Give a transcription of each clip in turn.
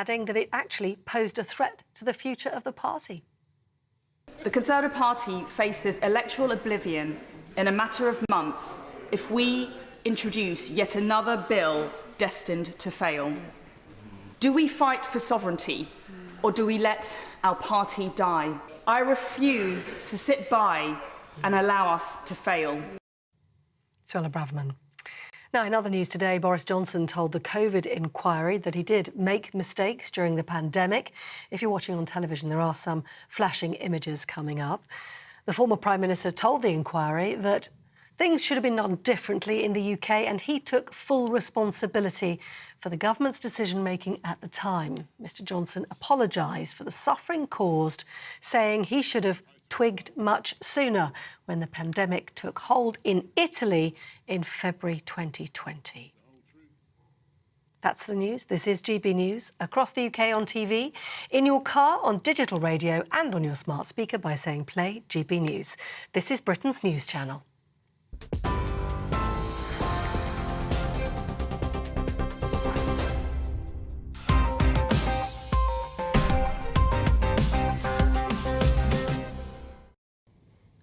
adding that it actually posed a threat to the future of the party. The Conservative Party faces electoral oblivion in a matter of months if we introduce yet another bill destined to fail. Do we fight for sovereignty, or do we let our party die? I refuse to sit by and allow us to fail. Suella Braverman. Now, in other news today, Boris Johnson told the COVID inquiry that he did make mistakes during the pandemic. If you're watching on television, there are some flashing images coming up. The former Prime Minister told the inquiry that things should have been done differently in the UK, and he took full responsibility for the government's decision-making at the time. Mr Johnson apologised for the suffering caused, saying he should have twigged much sooner when the pandemic took hold in Italy in February 2020. That's the news. This is GB News. Across the UK on TV, in your car, on digital radio and on your smart speaker by saying play GB News. This is Britain's news channel.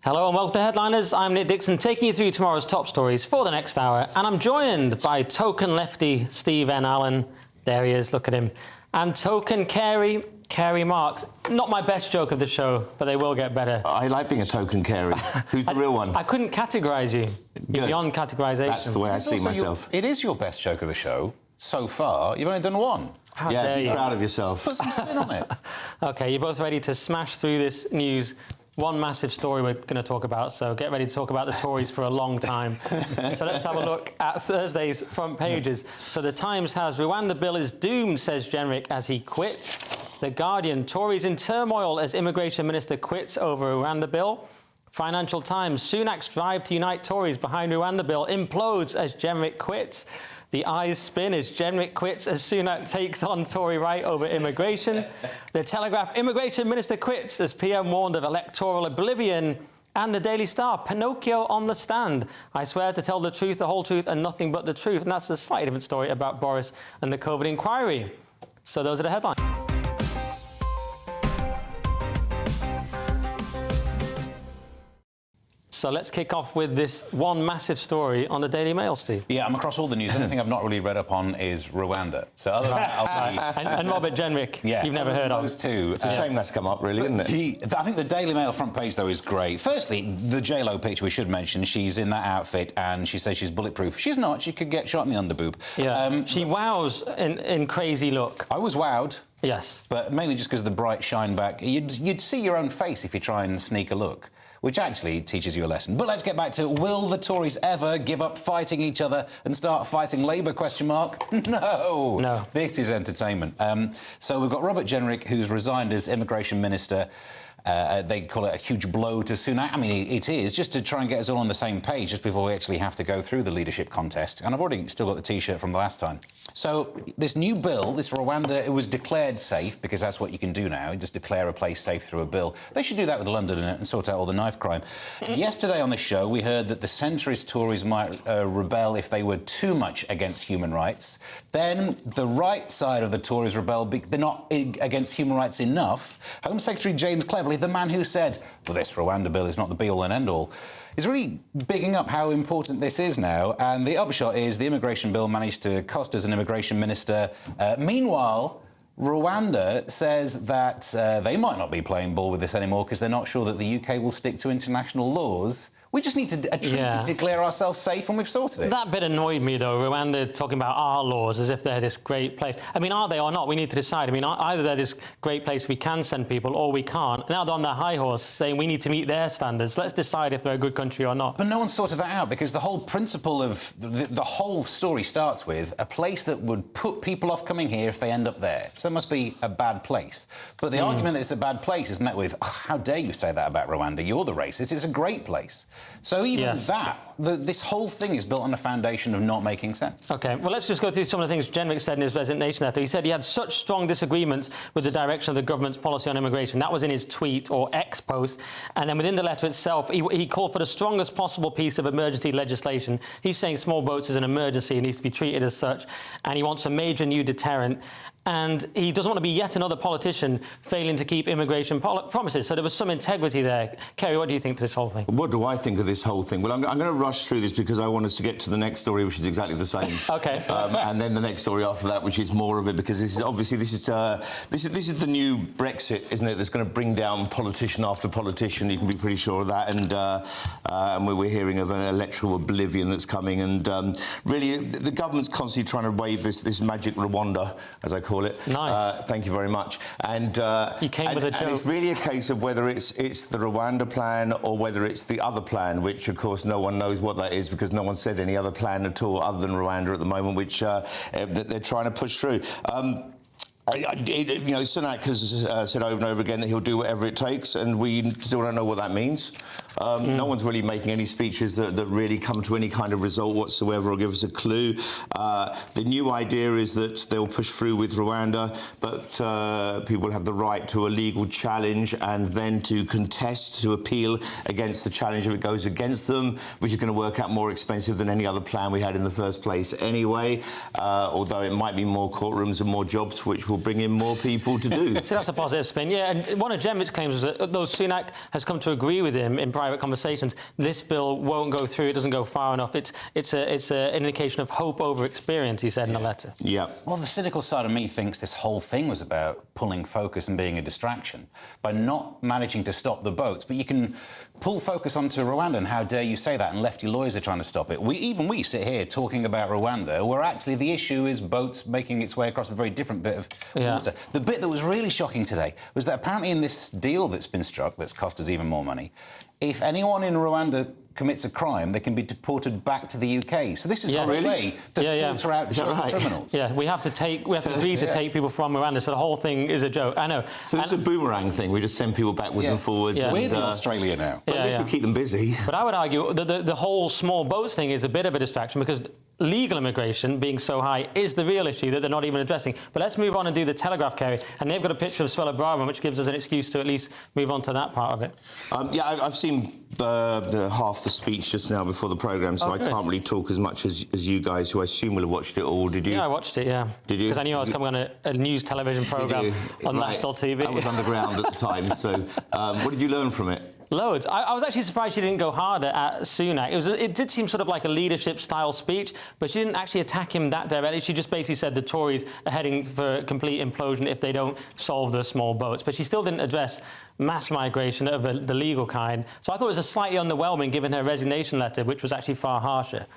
Hello and welcome to Headliners. I'm Nick Dixon, taking you through tomorrow's top stories for the next hour. And I'm joined by token lefty Steve N. Allen. There he is, look at him. And token Carey Marks. Not my best joke of the show, but they will get better. I like being a token Carey. Who's the real one? I couldn't categorise you. You're beyond categorisation. That's the way I see myself. It is your best joke of the show so far. You've only done one. Yeah, be proud of yourself. Put some spin on it. OK, you're both ready to smash through this news. One massive story we're going to talk about, so get ready to talk about the Tories for a long time. So let's have a look at Thursday's front pages. So the Times has Rwanda bill is doomed, says Jenrick as he quits. The Guardian, Tories in turmoil as immigration minister quits over Rwanda bill. Financial Times, Sunak's drive to unite Tories behind Rwanda bill implodes as Jenrick quits. The eyes spin as Jenrick quits as Sunak takes on Tory right over immigration. The Telegraph, immigration minister quits as PM warned of electoral oblivion. And the Daily Star, Pinocchio on the stand. I swear to tell the truth, the whole truth and nothing but the truth. And that's a slightly different story about Boris and the COVID inquiry. So those are the headlines. So let's kick off with this one massive story on the Daily Mail, Steve. Yeah, I'm across all the news. The only thing I've not really read up on is Rwanda. So other than that, I'll be... and Robert Jenrick, you've never heard of. Those two. It's a shame that's come up, really, isn't it? I think the Daily Mail front page, though, is great. Firstly, the J-Lo picture we should mention. She's in that outfit and she says she's bulletproof. She's not. She could get shot in the underboob. Yeah. She wows in crazy look. I was wowed. Yes. But mainly just because of the bright shine back. You'd see your own face if you try and sneak a look, which actually teaches you a lesson. But let's get back to, will the Tories ever give up fighting each other and start fighting Labour, question mark? No. No. This is entertainment. So we've got Robert Jenrick, who's resigned as immigration minister. They call it a huge blow to Sunak. I mean, it is, just to try and get us all on the same page just before we actually have to go through the leadership contest. And I've already still got the T-shirt from the last time. So this new bill, this Rwanda, it was declared safe, because that's what you can do now. You just declare a place safe through a bill. They should do that with London and sort out all the knife crime. Yesterday on the show, we heard that the centrist Tories might rebel if they were too much against human rights. Then the right side of the Tories rebel, they're not against human rights enough. Home Secretary James Cleverly, the man who said, well, this Rwanda bill is not the be-all and end-all, is really bigging up how important this is now. And the upshot is the immigration bill managed to cost us an immigration minister. Meanwhile, Rwanda says that they might not be playing ball with this anymore because they're not sure that the UK will stick to international laws. We just need a treaty to declare ourselves safe, and we've sorted it. That bit annoyed me, though, Rwanda talking about our laws as if they're this great place. I mean, are they or not? We need to decide. I mean, either they're this great place we can send people, or we can't. Now they're on their high horse saying we need to meet their standards. Let's decide if they're a good country or not. But no one sorted that out, because the whole principle of the whole story starts with a place that would put people off coming here if they end up there. So it must be a bad place. But the argument that it's a bad place is met with, oh, how dare you say that about Rwanda? You're the racist. It's a great place. So even that this whole thing is built on a foundation of not making sense. OK, well, let's just go through some of the things Jenrick said in his resignation letter. He said he had such strong disagreements with the direction of the government's policy on immigration. That was in his tweet or X post. And then within the letter itself, he called for the strongest possible piece of emergency legislation. He's saying small boats is an emergency and needs to be treated as such. And he wants a major new deterrent. And he doesn't want to be yet another politician failing to keep immigration promises. So there was some integrity there. Kerry, what do you think to this whole thing? What do I think of this whole thing? Well, I'm going to rush through this because I want us to get to the next story, which is exactly the same. OK. And then the next story after that, which is more of it, because this is obviously this is the new Brexit, isn't it? That's going to bring down politician after politician. You can be pretty sure of that. And we're hearing of an electoral oblivion that's coming. And really, the government's constantly trying to wave this magic Rwanda, as I call it. Nice. Thank you very much. And you came with a joke. And it's really a case of whether it's the Rwanda plan or whether it's the other plan, which of course no one knows what that is because no one said any other plan at all other than Rwanda at the moment, which they're trying to push through. Sunak has said over and over again that he'll do whatever it takes, and we still don't know what that means. No one's really making any speeches that really come to any kind of result whatsoever or give us a clue. The new idea is that they'll push through with Rwanda, but people have the right to a legal challenge and then to contest, to appeal against the challenge if it goes against them, which is going to work out more expensive than any other plan we had in the first place anyway, although it might be more courtrooms and more jobs, which will bring in more people to do. So that's a positive spin, yeah. And one of Jenrick's claims was that though Sunak has come to agree with him in private conversations, this bill won't go through, it doesn't go far enough. It's an indication of hope over experience, he said in the letter. Yeah. Well, the cynical side of me thinks this whole thing was about pulling focus and being a distraction by not managing to stop the boats. But you can pull focus onto Rwanda, and how dare you say that? And lefty lawyers are trying to stop it. We sit here talking about Rwanda, where actually the issue is boats making its way across a very different bit of water. The bit that was really shocking today was that apparently in this deal that's been struck, that's cost us even more money, if anyone in Rwanda commits a crime, they can be deported back to the UK. So this is a way to filter out just the criminals. Yeah, we have to agree to take people from Rwanda, so the whole thing is a joke. I know. So this is a boomerang thing. We just send people backwards and forwards. Yeah. We're in Australia now. But at least we keep them busy. But I would argue that the whole small boats thing is a bit of a distraction because legal immigration being so high is the real issue that they're not even addressing. But let's move on and do the Telegraph, Kerry. And they've got a picture of Suella Braverman, which gives us an excuse to at least move on to that part of it. I've seen half the speech just now before the programme, so I can't really talk as much as you guys, who I assume will have watched it all. Did you? Yeah, I watched it, yeah. Did you? Because I knew I was coming on a news television programme on national TV. I was underground at the time, so what did you learn from it? Loads. I was actually surprised she didn't go harder at Sunak. It did seem sort of like a leadership-style speech, but she didn't actually attack him that directly. She just basically said the Tories are heading for complete implosion if they don't solve the small boats. But she still didn't address mass migration of the legal kind. So I thought it was a slightly underwhelming, given her resignation letter, which was actually far harsher.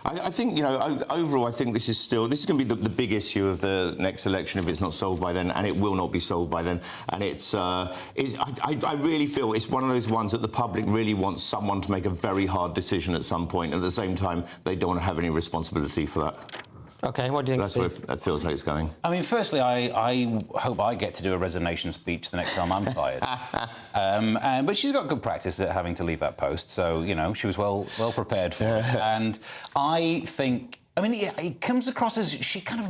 I think, overall, I think this is going to be the big issue of the next election if it's not solved by then, and it will not be solved by then. And I really feel it's one of those ones that the public really wants someone to make a very hard decision at some point. At the same time, they don't want to have any responsibility for that. OK, what do you think? That's where it feels like it's going. I mean, firstly, I hope I get to do a resignation speech the next time I'm fired. But she's got good practice at having to leave that post, so, she was well prepared for it. And I think... it comes across as she kind of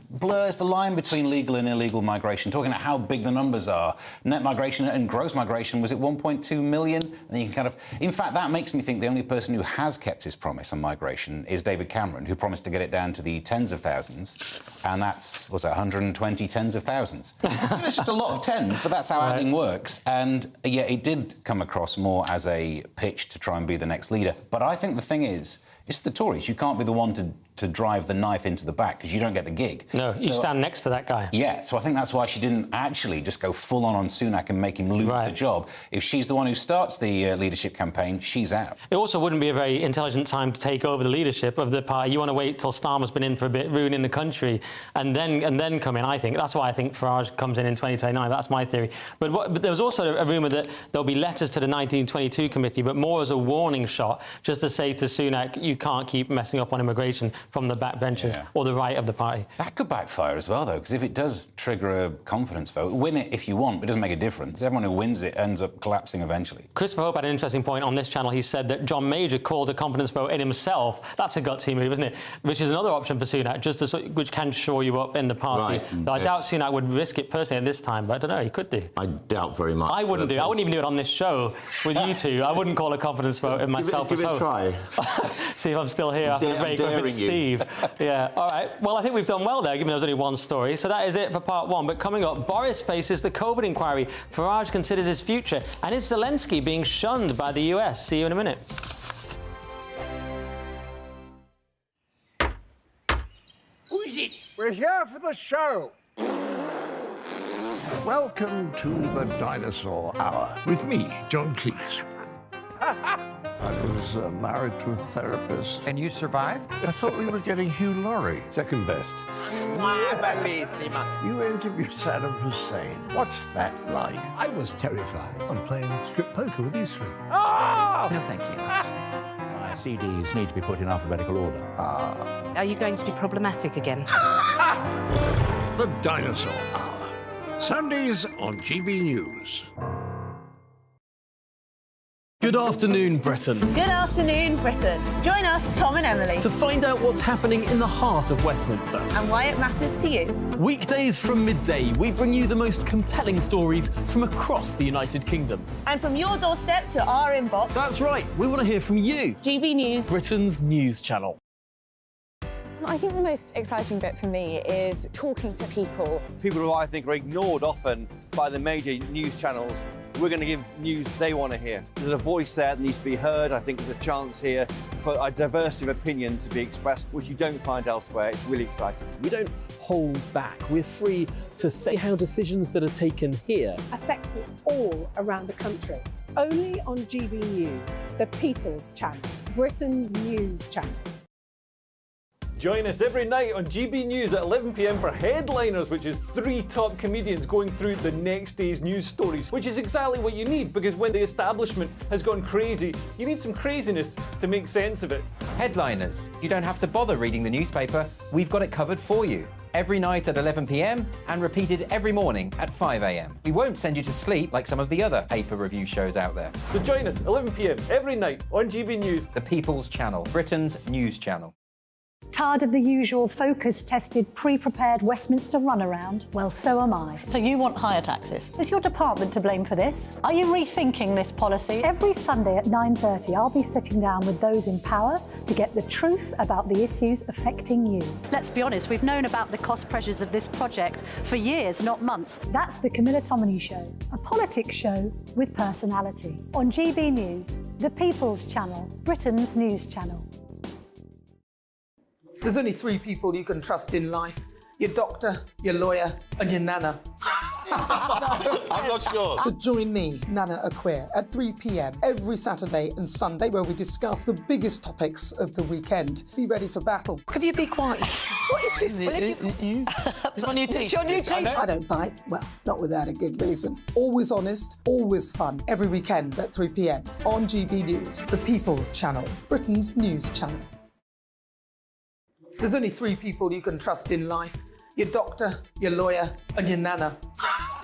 blurs the line between legal and illegal migration, talking about how big the numbers are. Net migration and gross migration was at 1.2 million. And you can in fact, that makes me think the only person who has kept his promise on migration is David Cameron, who promised to get it down to the tens of thousands. And that's, 120 tens of thousands. It's just a lot of tens, but that's how adding works. And, it did come across more as a pitch to try and be the next leader. But I think the thing is, it's the Tories. You can't be the one to drive the knife into the back because you don't get the gig. No, you stand next to that guy. Yeah, so I think that's why she didn't actually just go full on Sunak and make him lose the job. If she's the one who starts the leadership campaign, she's out. It also wouldn't be a very intelligent time to take over the leadership of the party. You want to wait till Starmer's been in for a bit, ruining the country, and then come in, I think. That's why I think Farage comes in 2029. That's my theory. But there was also a rumour that there'll be letters to the 1922 committee, but more as a warning shot, just to say to Sunak, you can't keep messing up on immigration. from the backbenchers or the right of the party. That could backfire as well, though, because if it does trigger a confidence vote, win it if you want, but it doesn't make a difference. Everyone who wins it ends up collapsing eventually. Christopher Hope had an interesting point on this channel. He said that John Major called a confidence vote in himself. That's a gutsy move, isn't it? Which is another option for Sunak, which can shore you up in the party. Right. Though I doubt Sunak would risk it personally at this time, but I don't know, he could do. I doubt very much. I wouldn't do it. I wouldn't even do it on this show with you two. I wouldn't call a confidence vote in myself Give it as a try. See if I'm still here after the break, or if it's Steve. Yeah, all right. Well, I think we've done well there, given there was only one story. So that is it for part one. But coming up, Boris faces the COVID inquiry. Farage considers his future. And is Zelensky being shunned by the US? See you in a minute. Who is it? We're here for the show. Welcome to the Dinosaur Hour with me, John Cleese. I was married to a therapist. And you survived? I thought we were getting Hugh Laurie. Second best. You interviewed Saddam Hussein. What's that like? I was terrified. I'm playing strip poker with you three. No, thank you. My CDs need to be put in alphabetical order. Are you going to be problematic again? The Dinosaur Hour. Sundays on GBNews. Good afternoon, Britain. Good afternoon, Britain. Join us, Tom and Emily, To find out what's happening in the heart of Westminster. and why it matters to you. Weekdays from midday, we bring you the most compelling stories from across the United Kingdom. And from your doorstep to our inbox, That's right, we want to hear from you, GB News. Britain's news channel. I think the most exciting bit for me is talking to people. People who I think are ignored often by the major news channels. We're going to give news they want to hear. There's a voice there that needs to be heard. I think there's a chance here for a diversity of opinion to be expressed, which you don't find elsewhere. It's really exciting. We don't hold back. We're free to say how decisions that are taken here Affects us all around the country. Only on GB News, the People's Channel, Britain's news channel. Join us every night on GB News at 11 p.m. for Headliners, which is 3 top comedians going through the next day's news stories, which is exactly what you need, because when the establishment has gone crazy, you need some craziness to make sense of it. Headliners. You don't have to bother reading the newspaper. We've got it covered for you. Every night at 11 p.m. and repeated every morning at 5 a.m. We won't send you to sleep like some of the other paper review shows out there. So join us 11 p.m. every night on GB News. The People's Channel, Britain's news channel. Tired of the usual focus-tested, pre-prepared Westminster runaround? Well, so am I. So you want higher taxes? Is your department to blame for this? Are you rethinking this policy? Every Sunday at 9:30, I'll be sitting down with those in power to get the truth about the issues affecting you. Let's be honest, we've known about the cost pressures of this project for years, not months. That's the Camilla Tominey Show, a politics show with personality. On GB News, the People's Channel, Britain's news channel. There's only 3 people you can trust in life. Your doctor, your lawyer, and your nana. I'm not sure. So join me, Nana Aquare, at 3 p.m. every Saturday and Sunday, where we discuss the biggest topics of the weekend. Be ready for battle. Could you be quiet? What is this? It's my new teeth. It's your new teeth. I don't bite. Well, not without a good reason. Always honest, always fun. Every weekend at 3 p.m. on GB News, the People's Channel, Britain's news channel. There's only 3 people you can trust in life. Your doctor, your lawyer, and your nana.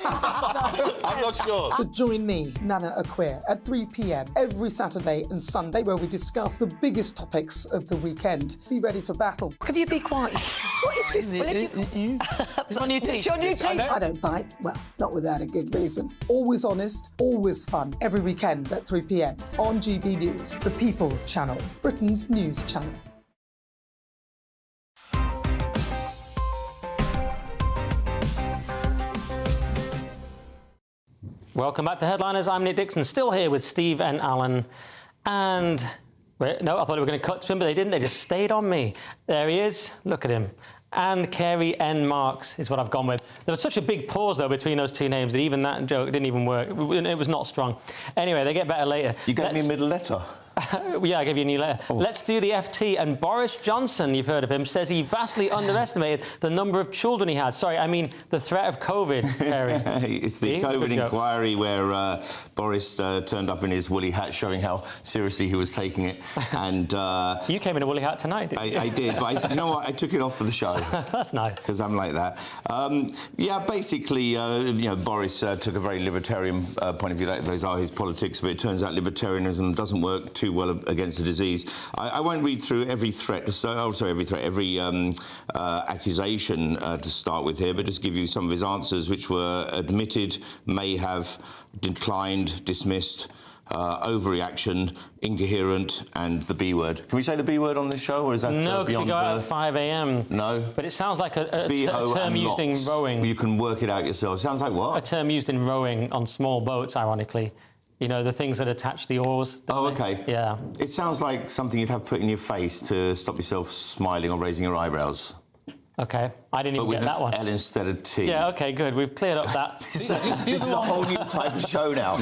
I'm not sure. So join me, Nana Aquare, at 3 p.m. every Saturday and Sunday, where we discuss the biggest topics of the weekend. Be ready for battle. Could you be quiet? What is this? It's my new teeth. It's your new teeth. I don't bite. Well, not without a good reason. Always honest, always fun. Every weekend at 3 p.m. on GB News, the People's Channel, Britain's news channel. Welcome back to Headliners. I'm Nick Dixon, still here with Steve and Alan. And, wait, no, I thought we were going to cut to him, but they didn't. They just stayed on me. There he is. Look at him. And Carey N. Marks is what I've gone with. There was such a big pause, though, between those two names that even that joke didn't even work. It was not strong. Anyway, they get better later. You gave me a middle letter. Yeah, I gave you a new letter. Oh. Let's do the FT. And Boris Johnson, you've heard of him, says he vastly underestimated the number of children he had. Sorry, I mean the threat of COVID, Harry. It's the COVID inquiry where Boris turned up in his woolly hat, showing how seriously he was taking it. And you came in a woolly hat tonight, didn't you? I did, but you know what? I took it off for the show. That's nice. Because I'm like that. Yeah, basically, you know, Boris took a very libertarian point of view. Those are his politics, but it turns out libertarianism doesn't work too well against the disease. I won't read through every threat, every accusation to start with here, but just give you some of his answers, which were admitted, may have, declined, dismissed, overreaction, incoherent, and the B word. Can we say the B word on this show, or is that no? Because we go out at 5 a.m. No, but it sounds like a term used in rowing. You can work it out yourself. Sounds like what? A term used in rowing on small boats, ironically. You know, the things that attach the oars. Oh, okay. Yeah. It sounds like something you'd have put in your face to stop yourself smiling or raising your eyebrows. Okay, I didn't even get that one. L instead of T. Yeah, okay, good. We've cleared up that. This is a whole new type of show now.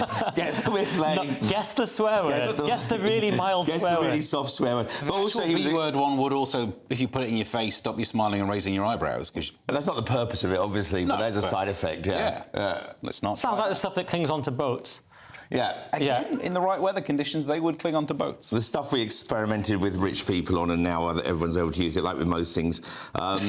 We're playing. Guess the swear word. Guess the really mild swear word. Guess the really soft swear word. But also, the B-word one would also, if you put it in your face, stop you smiling and raising your eyebrows. But that's not the purpose of it, obviously. No, but there's a side effect. Yeah. Let's not. Sounds like the stuff that clings onto boats. Yeah. Again, in the right weather conditions, they would cling onto boats. The stuff we experimented with rich people on, and now everyone's able to use it, like with most things. So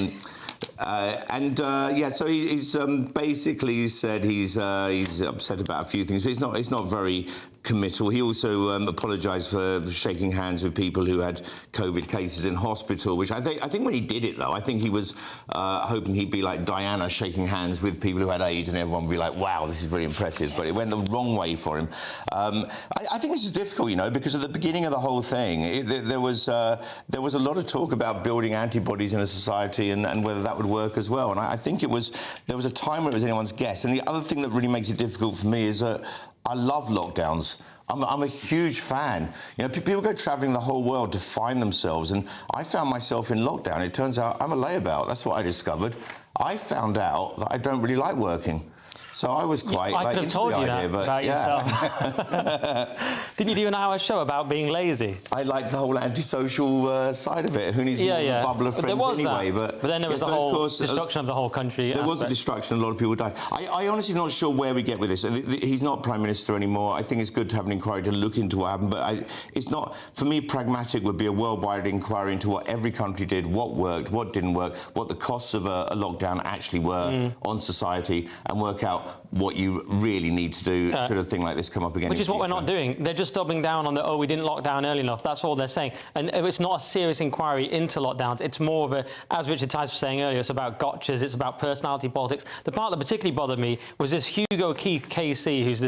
he's basically said he's upset about a few things, but it's not very committal. He also apologised for shaking hands with people who had COVID cases in hospital, which I think when he did it, though, I think he was hoping he'd be like Diana shaking hands with people who had AIDS, and everyone would be like, wow, this is very impressive. But it went the wrong way for him. I think this is difficult, you know, because at the beginning of the whole thing, there was a lot of talk about building antibodies in a society and whether that would work as well. And I think there was a time where it was anyone's guess. And the other thing that really makes it difficult for me is that I love lockdowns. I'm a huge fan. You know, people go travelling the whole world to find themselves, and I found myself in lockdown. It turns out I'm a layabout. That's what I discovered. I found out that I don't really like working. So I was quite I could have told you that about yourself. Didn't you do an hour show about being lazy? I like the whole antisocial side of it. Who needs more than a bubble of friends anyway? But then there was the whole destruction of the whole country. There was a destruction. A lot of people died. I honestly not sure where we get with this. He's not Prime Minister anymore. I think it's good to have an inquiry to look into what happened. But it's not, for me, pragmatic would be a worldwide inquiry into what every country did, what worked, what didn't work, what the costs of a lockdown actually were on society, and work out what you really need to do should a thing like this come up again. Which is what we're not doing. They're just doubling down on we didn't lock down early enough. That's all they're saying. And it's not a serious inquiry into lockdowns. It's more of as Richard Tice was saying earlier, it's about gotchas, it's about personality politics. The part that particularly bothered me was this Hugo Keith KC, who's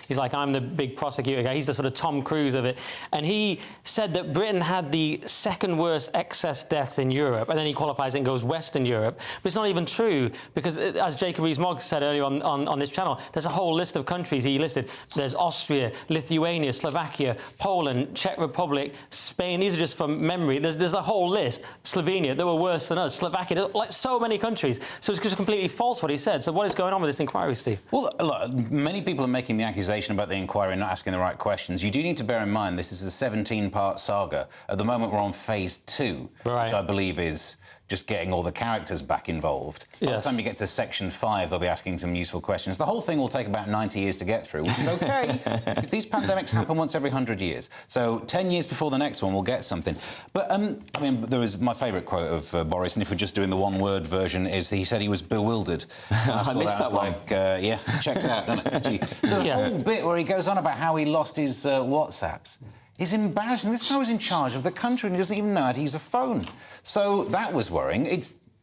he's like, I'm the big prosecutor guy. He's the sort of Tom Cruise of it. And he said that Britain had the second worst excess deaths in Europe, and then he qualifies it and goes Western Europe. But it's not even true, because as Jacob Rees-Mogg said earlier on this channel, there's a whole list of countries he listed. There's Austria, Lithuania, Slovakia, Poland, Czech Republic, Spain. These are just from memory. There's a whole list. Slovenia, they were worse than us. Slovakia, like so many countries. So it's just completely false what he said. So what is going on with this inquiry, Steve? Well, look, many people are making the accusation about the inquiry and not asking the right questions. You do need to bear in mind this is a 17-part saga. At the moment, we're on phase 2, which I believe is just getting all the characters back involved. By the time you get to section 5, they'll be asking some useful questions. The whole thing will take about 90 years to get through, which is OK, because these pandemics happen once every 100 years. So 10 years before the next one, we'll get something. But, I mean, there was my favourite quote of Boris, and if we're just doing the one-word version, is he said he was bewildered. I missed that one. Like, checks out, doesn't it? The whole bit where he goes on about how he lost his WhatsApps is embarrassing. This guy was in charge of the country and he doesn't even know how to use a phone. So that was worrying.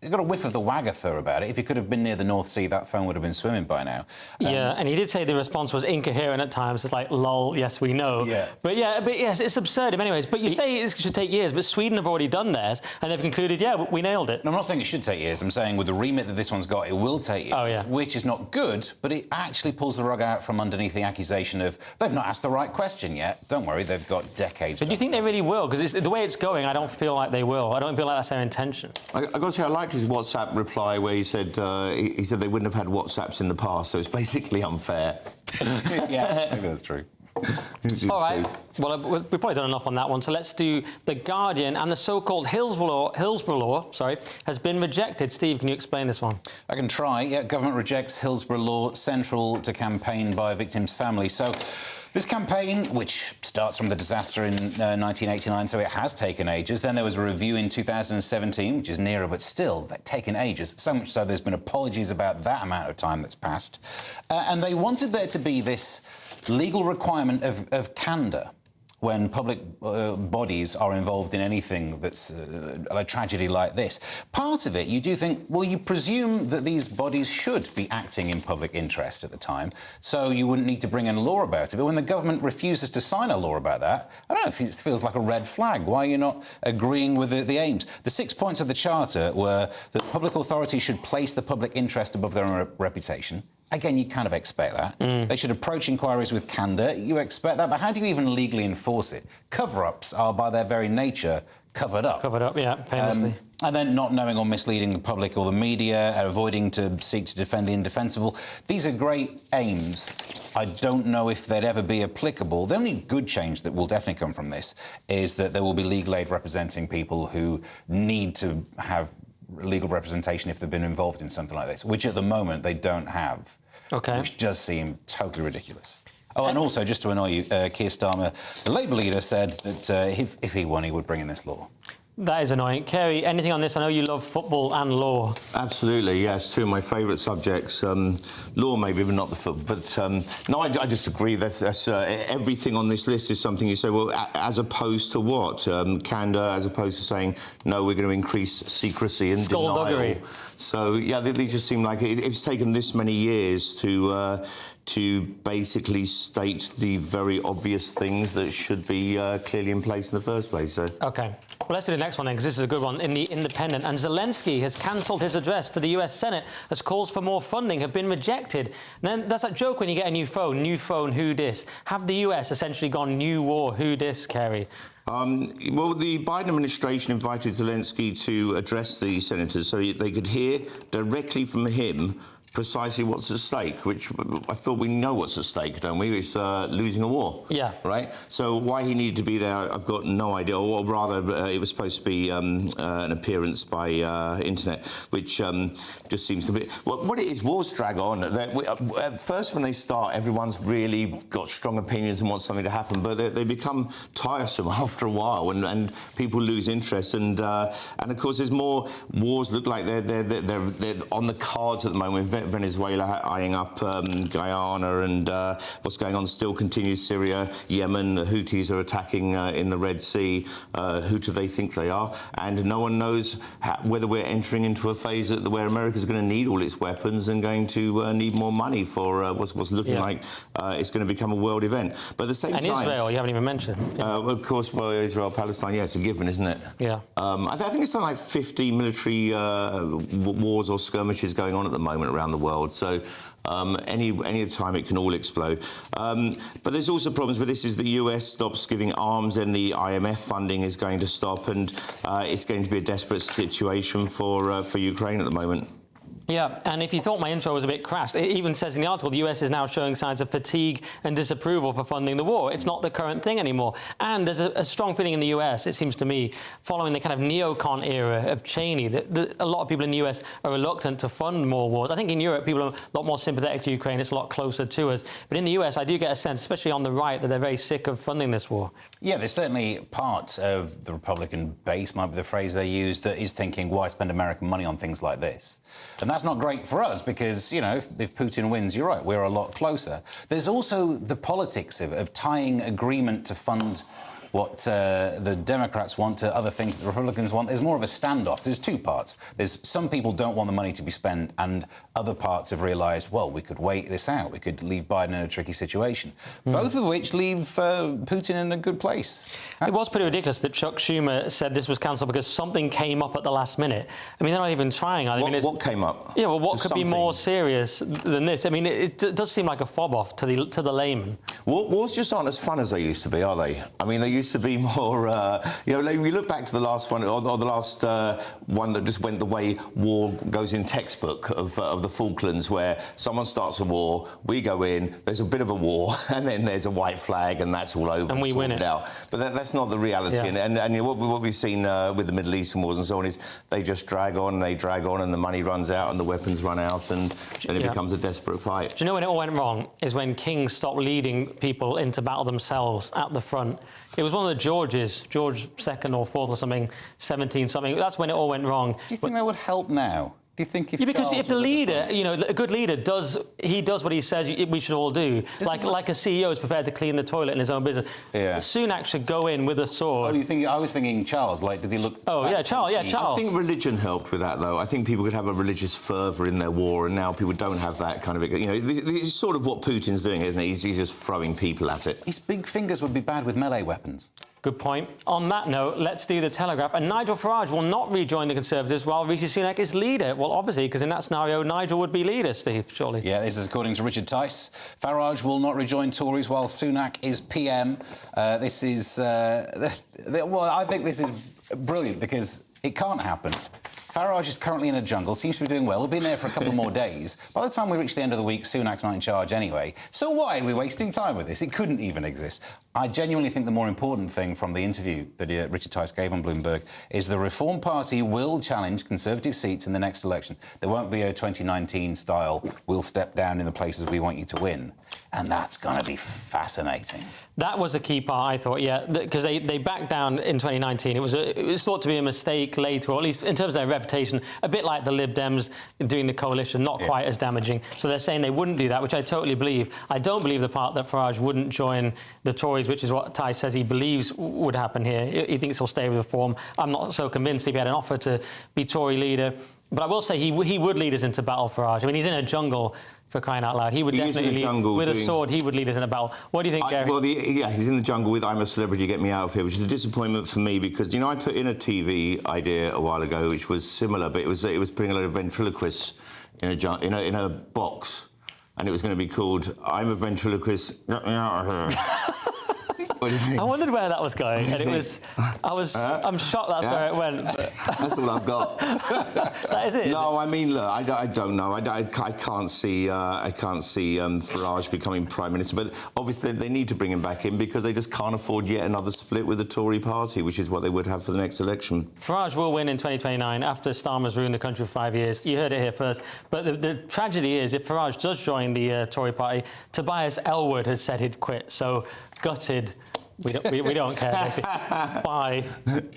You've got a whiff of the Wagatha about it. If he could have been near the North Sea, that phone would have been swimming by now. Yeah, and he did say the response was incoherent at times. It's like, lol, yes, we know. But yes, it's absurd in many ways. But you say it should take years, but Sweden have already done theirs, and they've concluded, yeah, we nailed it. No, I'm not saying it should take years. I'm saying with the remit that this one's got, it will take years, which is not good, but it actually pulls the rug out from underneath the accusation of they've not asked the right question yet. Don't worry, they've got decades. But do you think they really will? Because the way it's going, I don't feel like they will. I don't feel like that's their intention. I've got to say, I liked his WhatsApp reply where he said they wouldn't have had WhatsApps in the past, so it's basically unfair. Yeah, maybe that's true. All right. Well, we've probably done enough on that one, so let's do The Guardian. And the so-called Hillsborough law, has been rejected. Steve, can you explain this one? I can try. Yeah, government rejects Hillsborough law, central to campaign by victims' families. So this campaign, which starts from the disaster in 1989, so it has taken ages. Then there was a review in 2017, which is nearer, but still, that's taken ages. So much so there's been apologies about that amount of time that's passed. And they wanted there to be this legal requirement of candour when public bodies are involved in anything that's a tragedy like this. Part of it, you do think, well, you presume that these bodies should be acting in public interest at the time, so you wouldn't need to bring in a law about it. But when the government refuses to sign a law about that, I don't know if it feels like a red flag. Why are you not agreeing with the aims? The 6 points of the Charter were that public authorities should place the public interest above their own reputation. Again, you kind of expect that. They should approach inquiries with candour. You expect that, but how do you even legally enforce it? Cover-ups are, by their very nature, covered up. Covered up, yeah, famously. And then not knowing or misleading the public or the media, avoiding to seek to defend the indefensible. These are great aims. I don't know if they'd ever be applicable. The only good change that will definitely come from this is that there will be legal aid representing people who need to have legal representation if they've been involved in something like this, which at the moment they don't have. OK. Which does seem totally ridiculous. Oh, and also, just to annoy you, Keir Starmer, the Labour leader, said that if he won, he would bring in this law. That is annoying. Kerry, anything on this? I know you love football and law. Absolutely, yes. Two of my favourite subjects. Law, maybe, but not the football. But no, I just agree. That's everything on this list is something you say, well, as opposed to what? Candour, as opposed to saying, no, we're going to increase secrecy and denial. So, yeah, these just seem like it's taken this many years to basically state the very obvious things that should be clearly in place in the first place. So. OK. Well, let's do the next one then, because this is a good one. In The Independent, and Zelensky has cancelled his address to the US Senate as calls for more funding have been rejected. And then that's that joke when you get a new phone, who dis? Have the US essentially gone new war, who dis, Kerry? Well, the Biden administration invited Zelensky to address the senators so they could hear directly from him precisely what's at stake, which I thought we know what's at stake, don't we? It's losing a war. Yeah. Right? So why he needed to be there, I've got no idea. Or rather, it was supposed to be an appearance by internet, which just seems complete. What it is, wars drag on. At first, when they start, everyone's really got strong opinions and wants something to happen, but they become tiresome after a while, and people lose interest. And of course, there's more wars look like they're on the cards at the moment. Venezuela eyeing up Guyana, and what's going on still continues. Syria, Yemen, the Houthis are attacking in the Red Sea. Who do they think they are? And no one knows whether we're entering into a phase where America's going to need all its weapons and going to need more money for what's looking like it's going to become a world event. But at the same time... And Israel, you haven't even mentioned. Of course, well, Israel, Palestine, yeah, it's a given, isn't it? Yeah. I think it's something like 50 military wars or skirmishes going on at the moment around the world. So any time it can all explode. But there's also problems with this. Is the US stops giving arms, and the IMF funding is going to stop, and it's going to be a desperate situation for Ukraine at the moment. Yeah, and if you thought my intro was a bit crass, it even says in the article the US is now showing signs of fatigue and disapproval for funding the war. It's not the current thing anymore. And there's a strong feeling in the US, it seems to me, following the kind of neocon era of Cheney, that a lot of people in the US are reluctant to fund more wars. I think in Europe people are a lot more sympathetic to Ukraine, it's a lot closer to us. But in the US I do get a sense, especially on the right, that they're very sick of funding this war. Yeah, there's certainly part of the Republican base, might be the phrase they use, that is thinking, why spend American money on things like this? And that's not great for us because, you know, if Putin wins, you're right, we're a lot closer. There's also the politics of tying agreement to fund what the Democrats want to other things that the Republicans want. There's more of a standoff. There's two parts. There's some people don't want the money to be spent, and other parts have realised, well, we could wait this out. We could leave Biden in a tricky situation. Both of which leave Putin in a good place. It was pretty ridiculous that Chuck Schumer said this was cancelled because something came up at the last minute. I mean, they're not even trying. What came up? Yeah, well, what could be more serious than this? I mean, it does seem like a fob-off to the layman. Wars just aren't as fun as they used to be, are they? I mean, they used to be more, you know, like, we look back to the last one, or the last one that just went the way war goes in textbook of the Falklands, where someone starts a war, we go in, there's a bit of a war, and then there's a white flag, and that's all over. And we win it. Out. But that's not the reality. Yeah. And you know, what we've seen with the Middle Eastern wars and so on is they just drag on, and the money runs out, and the weapons run out, and then it becomes a desperate fight. Do you know when it all went wrong? Is when kings stopped leading people into battle themselves at the front. It was one of the Georges, George II or IV or something, 17 something. That's when it all went wrong. Do you think that would help now? Do you think if because Charles if the leader, you know, a good leader does what he says we should all do. Like a CEO is prepared to clean the toilet in his own business. Yeah. Sunak should go in with a sword. Oh, you think? I was thinking Charles. Like, does he look? Oh yeah, Charles. Yeah, Charles. I think religion helped with that, though. I think people could have a religious fervour in their war, and now people don't have that kind of. You know, it's sort of what Putin's doing, isn't it? He's just throwing people at it. His big fingers would be bad with melee weapons. Good point. On that note, let's do the Telegraph. And Nigel Farage will not rejoin the Conservatives while Rishi Sunak is leader. Well, obviously, because in that scenario, Nigel would be leader, Steve, surely. Yeah, this is according to Richard Tice. Farage will not rejoin Tories while Sunak is PM. This is... well, I think this is brilliant because it can't happen. Farage is currently in a jungle, seems to be doing well. He'll be in there for a couple more days. By the time we reach the end of the week, Sunak's not in charge anyway. So why are we wasting time with this? It couldn't even exist. I genuinely think the more important thing from the interview that Richard Tice gave on Bloomberg is the Reform Party will challenge Conservative seats in the next election. There won't be a 2019 style, we'll step down in the places we want you to win. And that's going to be fascinating. That was the key part, I thought, yeah, because they backed down in 2019. It was thought to be a mistake later, or at least in terms of their reputation, a bit like the Lib Dems doing the coalition, not quite as damaging. So they're saying they wouldn't do that, which I totally believe. I don't believe the part that Farage wouldn't join the Tories, which is what Tice says he believes would happen here. He thinks he'll stay with Reform. I'm not so convinced if he had an offer to be Tory leader. But I will say he would lead us into battle, Farage. I mean, he's in a jungle, for crying out loud. He would definitely lead with a sword. He would lead us in a battle. What do you think, Gary? Well, yeah, he's in the jungle with "I'm a celebrity, get me out of here," which is a disappointment for me because you know I put in a TV idea a while ago which was similar, but it was putting a lot of ventriloquists in a box, and it was going to be called "I'm a ventriloquist, get me out of here." What do you think? I wondered where that was going, and I'm shocked that's where it went. That's all I've got. That is it. No, I mean, look, I don't know. I can't see Farage becoming Prime Minister, but obviously they need to bring him back in because they just can't afford yet another split with the Tory party, which is what they would have for the next election. Farage will win in 2029 after Starmer's ruined the country for 5 years. You heard it here first. But the tragedy is, if Farage does join the Tory party, Tobias Ellwood has said he'd quit. So gutted. We don't care, basically. Bye.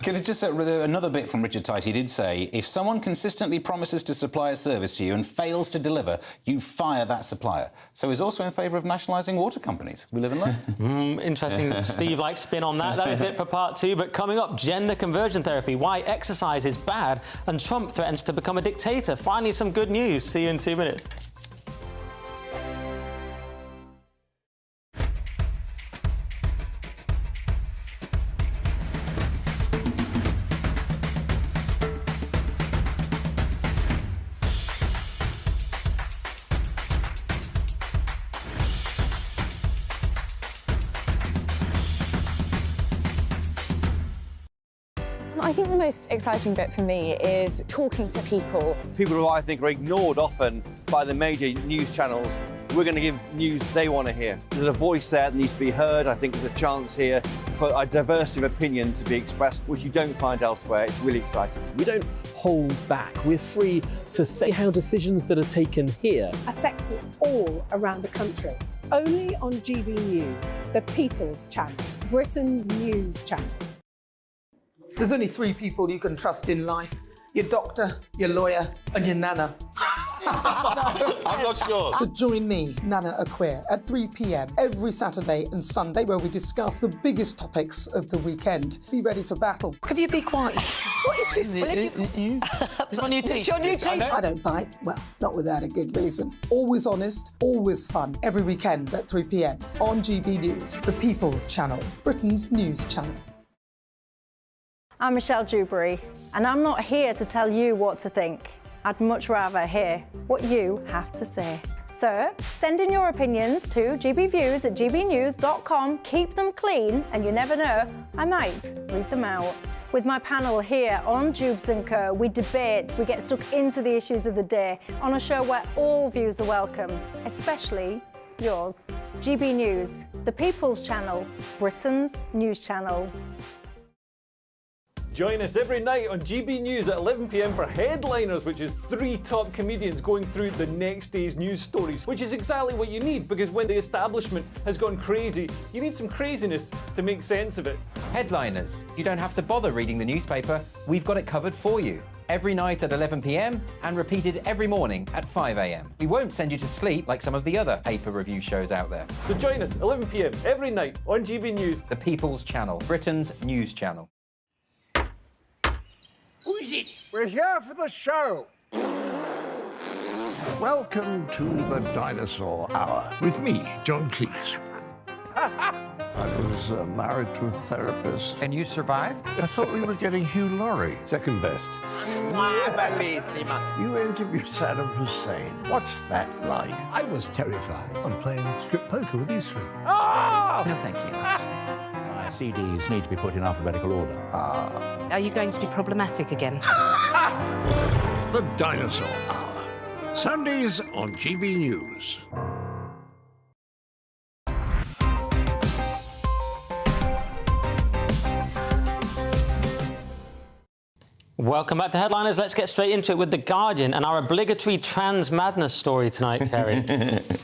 Can I just say another bit from Richard Tice? He did say, if someone consistently promises to supply a service to you and fails to deliver, you fire that supplier. So he's also in favour of nationalising water companies. We live and learn. Interesting Steve-like spin on that. That is it for part 2. But coming up, gender conversion therapy, why exercise is bad, and Trump threatens to become a dictator. Finally, some good news. See you in 2 minutes. I think the most exciting bit for me is talking to people. People who I think are ignored often by the major news channels. We're going to give news they want to hear. There's a voice there that needs to be heard. I think there's a chance here for a diversity of opinion to be expressed, which you don't find elsewhere. It's really exciting. We don't hold back. We're free to say how decisions that are taken here affect us all around the country. Only on GBNews, the People's Channel, Britain's news channel. There's only 3 people you can trust in life. Your doctor, your lawyer, and your nana. I'm not sure. So join me, Nana Aquia, at 3 p.m. every Saturday and Sunday, where we discuss the biggest topics of the weekend. Be ready for battle. Could you be quiet? What is this? It's my new teeth. It's your new teeth. I don't bite. Well, not without a good reason. Always honest, always fun. Every weekend at 3 p.m. on GBNews, the People's Channel, Britain's news channel. I'm Michelle Dewberry, and I'm not here to tell you what to think. I'd much rather hear what you have to say. So send in your opinions to gbviews@gbnews.com. Keep them clean, and you never know, I might read them out. With my panel here on Jubes & Co, we debate, we get stuck into the issues of the day on a show where all views are welcome, especially yours. GB News, the People's Channel, Britain's news channel. Join us every night on GB News at 11 p.m. for Headliners, which is 3 top comedians going through the next day's news stories, which is exactly what you need, because when the establishment has gone crazy, you need some craziness to make sense of it. Headliners. You don't have to bother reading the newspaper. We've got it covered for you. Every night at 11 p.m. and repeated every morning at 5 a.m. We won't send you to sleep like some of the other paper review shows out there. So join us 11 p.m. every night on GB News, the People's Channel, Britain's news channel. Who is it? We're here for the show. Welcome to the Dinosaur Hour with me, John Cleese. I was married to a therapist. And you survived? I thought we were getting Hugh Laurie. Second best. You interviewed Saddam Hussein. What's that like? I was terrified. I'm playing strip poker with these three. Oh! No, thank you. My CDs need to be put in alphabetical order. Are you going to be problematic again? The Dinosaur Hour. Sundays on GB News. Welcome back to Headliners. Let's get straight into it with The Guardian and our obligatory trans madness story tonight, Kerry.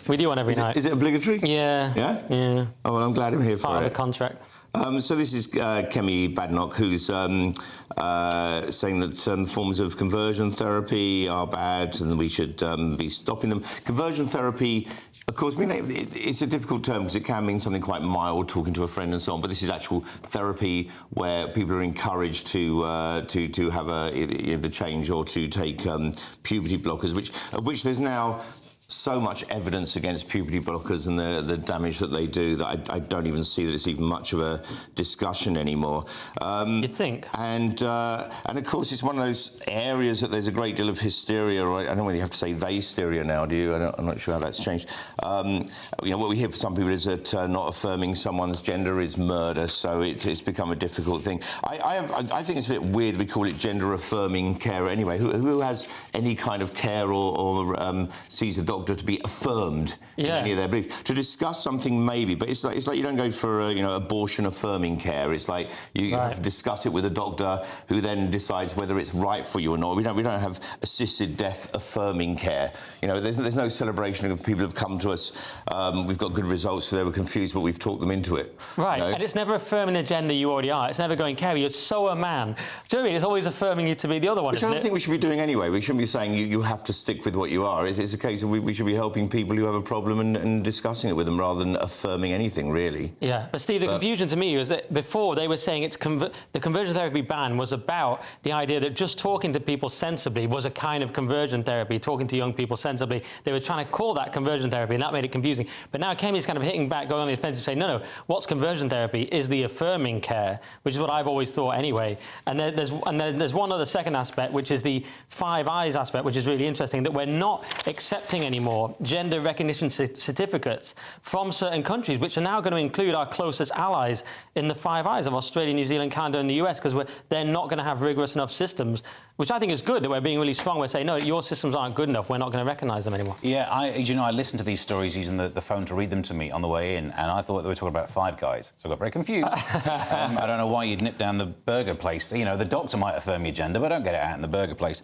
We do one every night. Is it obligatory? Yeah. Yeah? Yeah. Oh, well, I'm glad I'm here for Part it. of the contract. So this is Kemi Badenoch, who's saying that forms of conversion therapy are bad and we should be stopping them. Conversion therapy, of course, it's a difficult term because it can mean something quite mild, talking to a friend and so on, but this is actual therapy where people are encouraged to have the change or to take puberty blockers, of which there's now so much evidence against puberty blockers and the damage that they do that I don't even see that it's even much of a discussion anymore. You'd think. And of course, it's one of those areas that there's a great deal of hysteria, right? I don't really have to say they hysteria now, do you? I'm not sure how that's changed. What we hear from some people is that not affirming someone's gender is murder, so it's become a difficult thing. I think it's a bit weird we call it gender-affirming care anyway. Who has any kind of care or sees a doctor to be affirmed in any of their beliefs? To discuss something maybe, but it's like you don't go for abortion affirming care. It's like you have to discuss it with a doctor who then decides whether it's right for you or not. We don't have assisted death affirming care. There's no celebration of people who've come to us. We've got good results, so they were confused, but we've talked them into it. Right, and it's never affirming the gender you already are. It's never going, Kerry, you're so a man. Do you know what I mean? It's always affirming you to be the other one, Which I don't think we should be doing anyway. We shouldn't be saying you have to stick with what you are. It's a case of we should be helping people who have a problem and discussing it with them rather than affirming anything, really. Yeah, but Steve, the confusion to me was that before they were saying the conversion therapy ban was about the idea that just talking to people sensibly was a kind of conversion therapy, talking to young people sensibly. They were trying to call that conversion therapy, and that made it confusing. But now Kemi's kind of hitting back, going on the offensive, saying, no, what's conversion therapy is the affirming care, which is what I've always thought anyway. And there's one other second aspect, which is the Five Eyes aspect, which is really interesting, that we're not accepting anymore gender recognition certificates from certain countries, which are now going to include our closest allies in the Five Eyes of Australia, New Zealand, Canada and the US, because they're not going to have rigorous enough systems, which I think is good, that we're being really strong. We're saying, no, your systems aren't good enough. We're not going to recognise them anymore. Yeah, I listened to these stories using the phone to read them to me on the way in, and I thought they were talking about Five Guys, so I got very confused. I don't know why you'd nip down the burger place. The doctor might affirm your gender, but don't get it out in the burger place.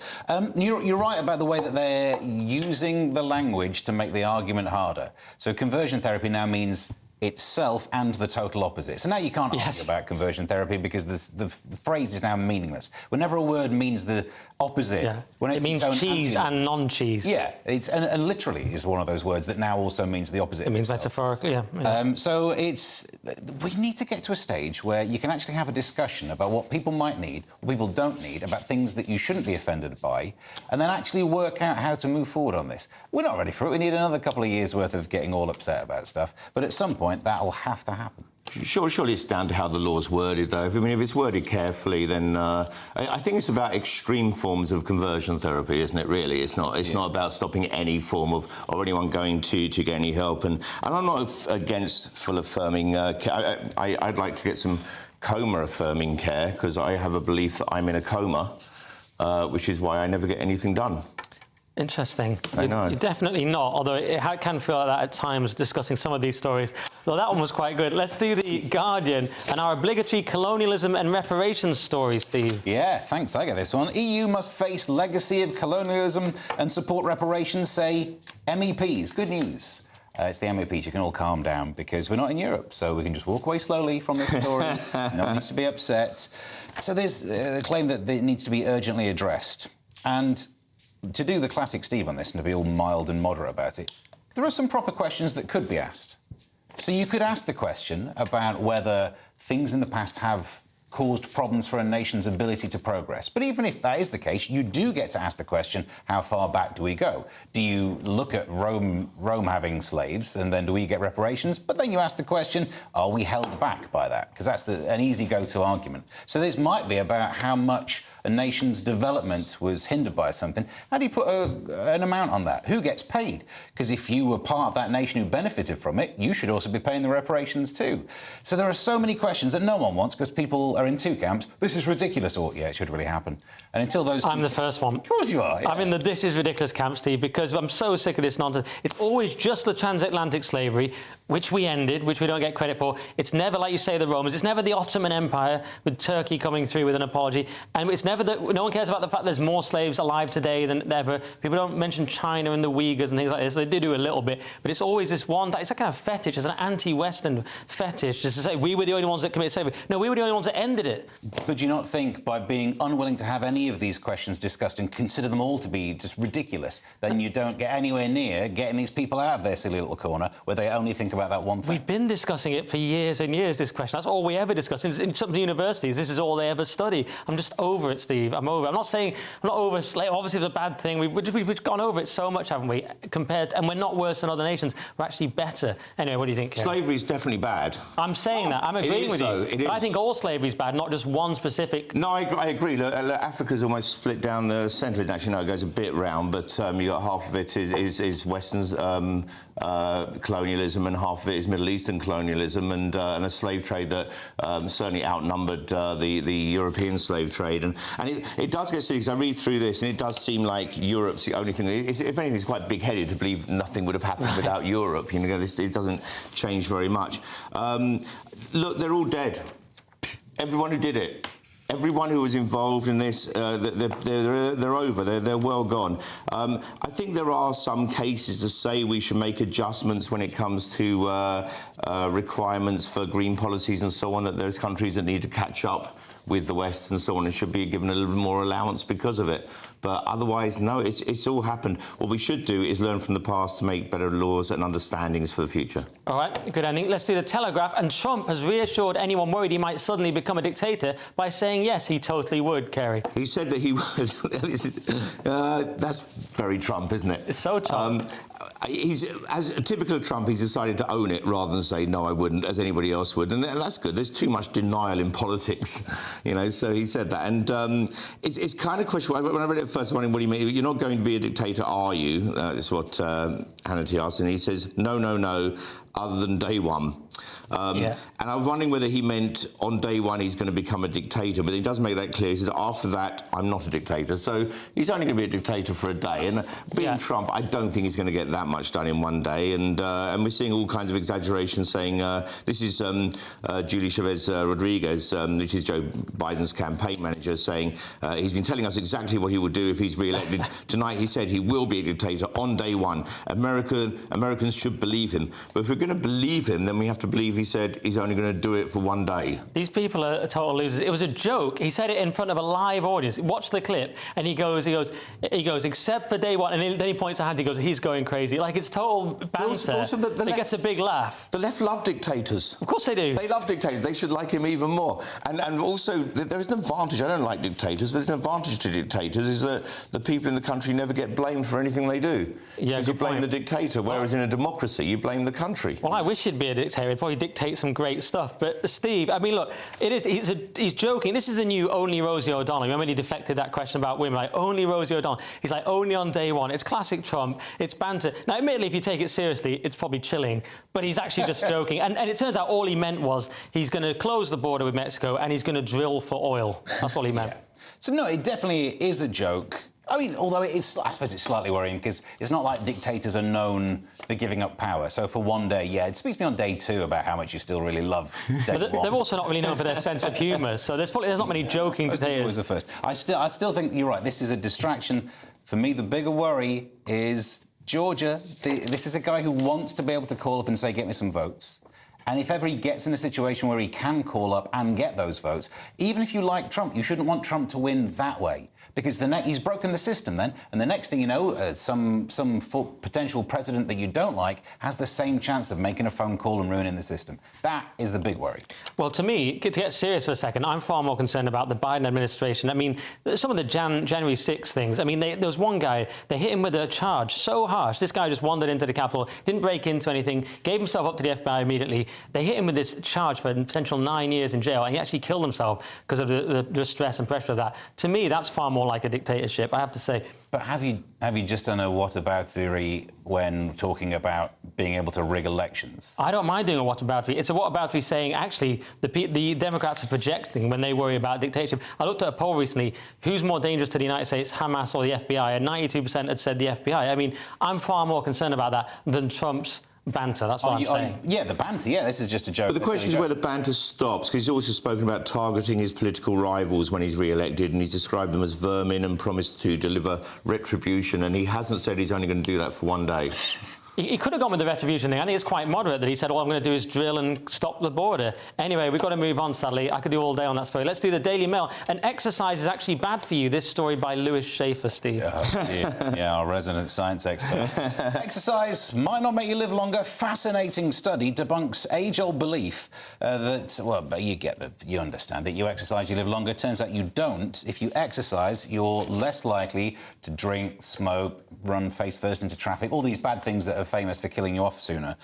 You're right about the way that they're using the language to make the argument harder. So conversion therapy now means itself and the total opposite. So now you can't argue about conversion therapy because the phrase is now meaningless. Whenever a word means the opposite, when it means cheese and non-cheese. Yeah, and literally is one of those words that now also means the opposite. It means metaphorically, yeah. So we need to get to a stage where you can actually have a discussion about what people might need, what people don't need, about things that you shouldn't be offended by, and then actually work out how to move forward on this. We're not ready for it. We need another couple of years' worth of getting all upset about stuff, but at some point that'll have to happen. Surely it's down to how the law's worded, though. I mean, if it's worded carefully, then I think it's about extreme forms of conversion therapy, isn't it? Really, it's not. It's not about stopping any form of or anyone going to get any help. And I'm not against full affirming care. I'd like to get some coma affirming care because I have a belief that I'm in a coma, which is why I never get anything done. Interesting. I know. You're definitely not, although it can feel like that at times discussing some of these stories. Well, that one was quite good. Let's do The Guardian and our obligatory colonialism and reparations story, Steve. Yeah, thanks. I get this one. EU must face legacy of colonialism and support reparations, say MEPs. Good news. It's the MEPs. You can all calm down because we're not in Europe, so we can just walk away slowly from this story. No one needs to be upset. So there's a claim that it needs to be urgently addressed. And to do the classic Steve on this and to be all mild and moderate about it, there are some proper questions that could be asked. So you could ask the question about whether things in the past have caused problems for a nation's ability to progress. But even if that is the case, you do get to ask the question, how far back do we go? Do you look at Rome having slaves, and then do we get reparations? But then you ask the question, are we held back by that? Because that's an easy go-to argument. So this might be about how much a nation's development was hindered by something. How do you put an amount on that? Who gets paid? Because if you were part of that nation who benefited from it, you should also be paying the reparations too. So there are so many questions that no one wants because people are in two camps. This is ridiculous, or yeah, it should really happen. And until those... I'm the first one. Of course you are. Yeah. I'm in the this is ridiculous camp, Steve, because I'm so sick of this nonsense. It's always just the transatlantic slavery, which we ended, which we don't get credit for. It's never, like you say, the Romans. It's never the Ottoman Empire with Turkey coming through with an apology. And it's never that... No one cares about the fact there's more slaves alive today than ever. People don't mention China and the Uyghurs and things like this. They do a little bit. But it's always this one... It's a kind of fetish. It's an anti-Western fetish, just to say we were the only ones that committed slavery. No, we were the only ones that ended it. Could you not think, by being unwilling to have any of these questions discussed and consider them all to be just ridiculous, then you don't get anywhere near getting these people out of their silly little corner where they only think about that one thing? We've been discussing it for years and years, this question. That's all we ever discuss. In some universities, this is all they ever study. I'm just over it, Steve. I'm over it. I'm not saying I'm not over slavery. Obviously, it's a bad thing. We've gone over it so much, haven't we? And we're not worse than other nations. We're actually better. Anyway, what do you think, Karen? Slavery is definitely bad. I'm saying that. I'm agreeing with you. It is. But I think all slavery is bad, not just one specific... No, I agree. Look, Africa's almost split down the centre. Actually, no, it goes a bit round, but you got half of it is Western colonialism and half of it is Middle Eastern colonialism and a slave trade that certainly outnumbered the European slave trade. And it does get silly, because I read through this and it does seem like Europe's the only thing. If anything, it's quite big-headed to believe nothing would have happened without Europe. You know, it doesn't change very much. Look, they're all dead. Everyone who did it. Everyone who was involved in this, they're over. They're well gone. I think there are some cases to say we should make adjustments when it comes to requirements for green policies and so on, that there's countries that need to catch up with the West and so on and should be given a little bit more allowance because of it. But otherwise, no, it's all happened. What we should do is learn from the past to make better laws and understandings for the future. All right, good ending. Let's do The Telegraph. And Trump has reassured anyone worried he might suddenly become a dictator by saying, yes, he totally would, Kerry. He said that he would. That's very Trump, isn't it? It's so Trump. As typical of Trump, he's decided to own it rather than say, no, I wouldn't, as anybody else would. And that's good. There's too much denial in politics, you know, so he said that. And it's kind of question. When I read it first, what do you mean? You're not going to be a dictator, are you? That's what Hannity asked. And he says, no, other than day one. And I was wondering whether he meant on day one he's going to become a dictator, but he does make that clear. He says, after that, I'm not a dictator. So he's only going to be a dictator for a day. And being Trump, I don't think he's going to get that much done in one day. And we're seeing all kinds of exaggerations saying, this is Julie Chavez Rodriguez, which is Joe Biden's campaign manager, saying he's been telling us exactly what he will do if he's re-elected. Tonight he said he will be a dictator on day one. Americans should believe him. But if we're going to believe him, then we have to believe he said he's only going to do it for one day. These people are total losers. It was a joke. He said it in front of a live audience. Watch the clip, and he goes, except for day one, and then he points at hand. He goes, he's going crazy. Like, it's total banter. Also he gets a big laugh. The left love dictators. Of course they do. They love dictators. They should like him even more. And also, there is an advantage. I don't like dictators, but there's an advantage to dictators is that the people in the country never get blamed for anything they do. Yeah, you blame the dictator, whereas in a democracy, you blame the country. Well, I wish he'd be a dictator. He'd probably dictate some great stuff. But Steve, I mean, look, he's joking. This is the new only Rosie O'Donnell. Remember when he deflected that question about women, like, only Rosie O'Donnell. He's like, only on day one. It's classic Trump. It's banter. Now, admittedly, if you take it seriously, it's probably chilling. But he's actually just joking. And it turns out all he meant was he's going to close the border with Mexico and he's going to drill for oil. That's all he meant. Yeah. So, no, it definitely is a joke. I mean, although I suppose it's slightly worrying because it's not like dictators are known for giving up power. So for one day, yeah, it speaks to me on day two about how much you still really love day one. They're also not really known for their sense of humour, so there's not many joking dictators. This was the first. I still think you're right. This is a distraction. For me, the bigger worry is Georgia. This is a guy who wants to be able to call up and say, get me some votes. And if ever he gets in a situation where he can call up and get those votes, even if you like Trump, you shouldn't want Trump to win that way. Because he's broken the system then, and the next thing you know, some potential president that you don't like has the same chance of making a phone call and ruining the system. That is the big worry. Well, to me, to get serious for a second, I'm far more concerned about the Biden administration. I mean, some of the January 6th things. I mean, there was one guy, they hit him with a charge so harsh. This guy just wandered into the Capitol, didn't break into anything, gave himself up to the FBI immediately. They hit him with this charge for a potential 9 years in jail, and he actually killed himself because of the stress and pressure of that. To me, that's far more like a dictatorship, I have to say. But have you just done a whataboutery when talking about being able to rig elections? I don't mind doing a whataboutery. It's a whataboutery saying, actually, the Democrats are projecting when they worry about dictatorship. I looked at a poll recently, who's more dangerous to the United States, Hamas or the FBI? And 92% had said the FBI. I mean, I'm far more concerned about that than Trump's banter, that's what I'm saying. Yeah, the banter, yeah, this is just a joke. But the question is where the banter stops, because he's also spoken about targeting his political rivals when he's re-elected, and he's described them as vermin and promised to deliver retribution, and he hasn't said he's only going to do that for one day. He could have gone with the retribution thing. I think it's quite moderate that he said, all I'm going to do is drill and stop the border. Anyway, we've got to move on, sadly. I could do all day on that story. Let's do the Daily Mail. And exercise is actually bad for you. This story by Lewis Schaefer, Steve. Yeah, our resident science expert. Exercise might not make you live longer. Fascinating study debunks age-old belief that, well, you get it, you understand it. You exercise, you live longer. Turns out you don't. If you exercise, you're less likely to drink, smoke, run face first into traffic, all these bad things that are famous for killing you off sooner.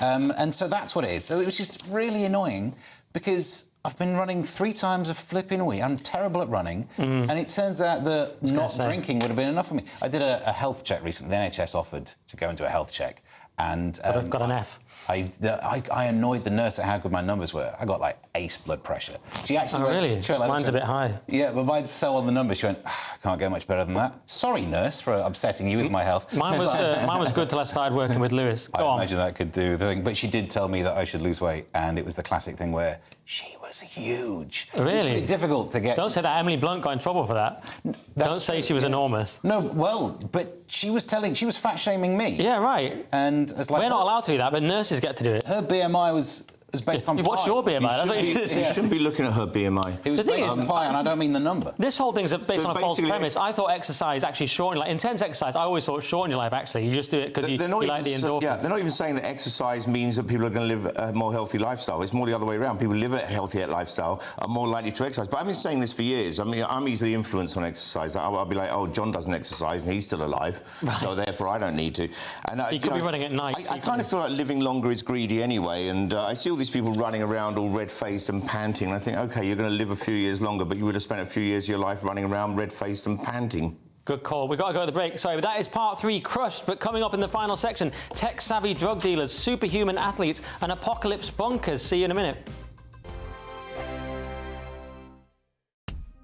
And so that's what it is. So it was just really annoying because I've been running 3 times a flipping week. I'm terrible at running. And it turns out that not drinking would have been enough for me. I did a health check recently. The NHS offered to go into a health check. And got an F. I annoyed the nurse at how good my numbers were. I got, like, ace blood pressure. She actually really? Mine's a bit high. Yeah, but mine's so on the numbers. She went, I can't get much better than that. Sorry, nurse, for upsetting you with my health. Mine was good till I started working with Lewis. I imagine that could do the thing. But she did tell me that I should lose weight, and it was the classic thing where she was huge. Really? It's really difficult to get... Don't say that. Emily Blunt got in trouble for that. Don't say she was enormous. No, well, but she was fat-shaming me. Yeah, right. And it's like... We're not allowed to do that, but nurses get to do it. Her BMI was based on pi. What's your BMI? That's what you shouldn't be looking at her BMI. It was based on pi, and I don't mean the number. This whole thing's based on a false premise. I thought exercise actually shortened your life. Intense exercise, I always thought shortened your life, actually. You just do it because you like the endorphins. Yeah, they're not even saying that exercise means that people are going to live a more healthy lifestyle. It's more the other way around. People who live a healthier lifestyle are more likely to exercise. But I've been saying this for years. I mean, I'm easily influenced on exercise. I'll be like, oh, John doesn't exercise and he's still alive, so therefore I don't need to. And you could be running at night. I kind of feel like living longer is greedy anyway, and I see all these people running around all red-faced and panting, and I think, OK, you're going to live a few years longer, but you would have spent a few years of your life running around red-faced and panting. Good call. We've got to go to the break. Sorry, but that is part 3, crushed. But coming up in the final section, tech-savvy drug dealers, superhuman athletes and apocalypse bunkers. See you in a minute.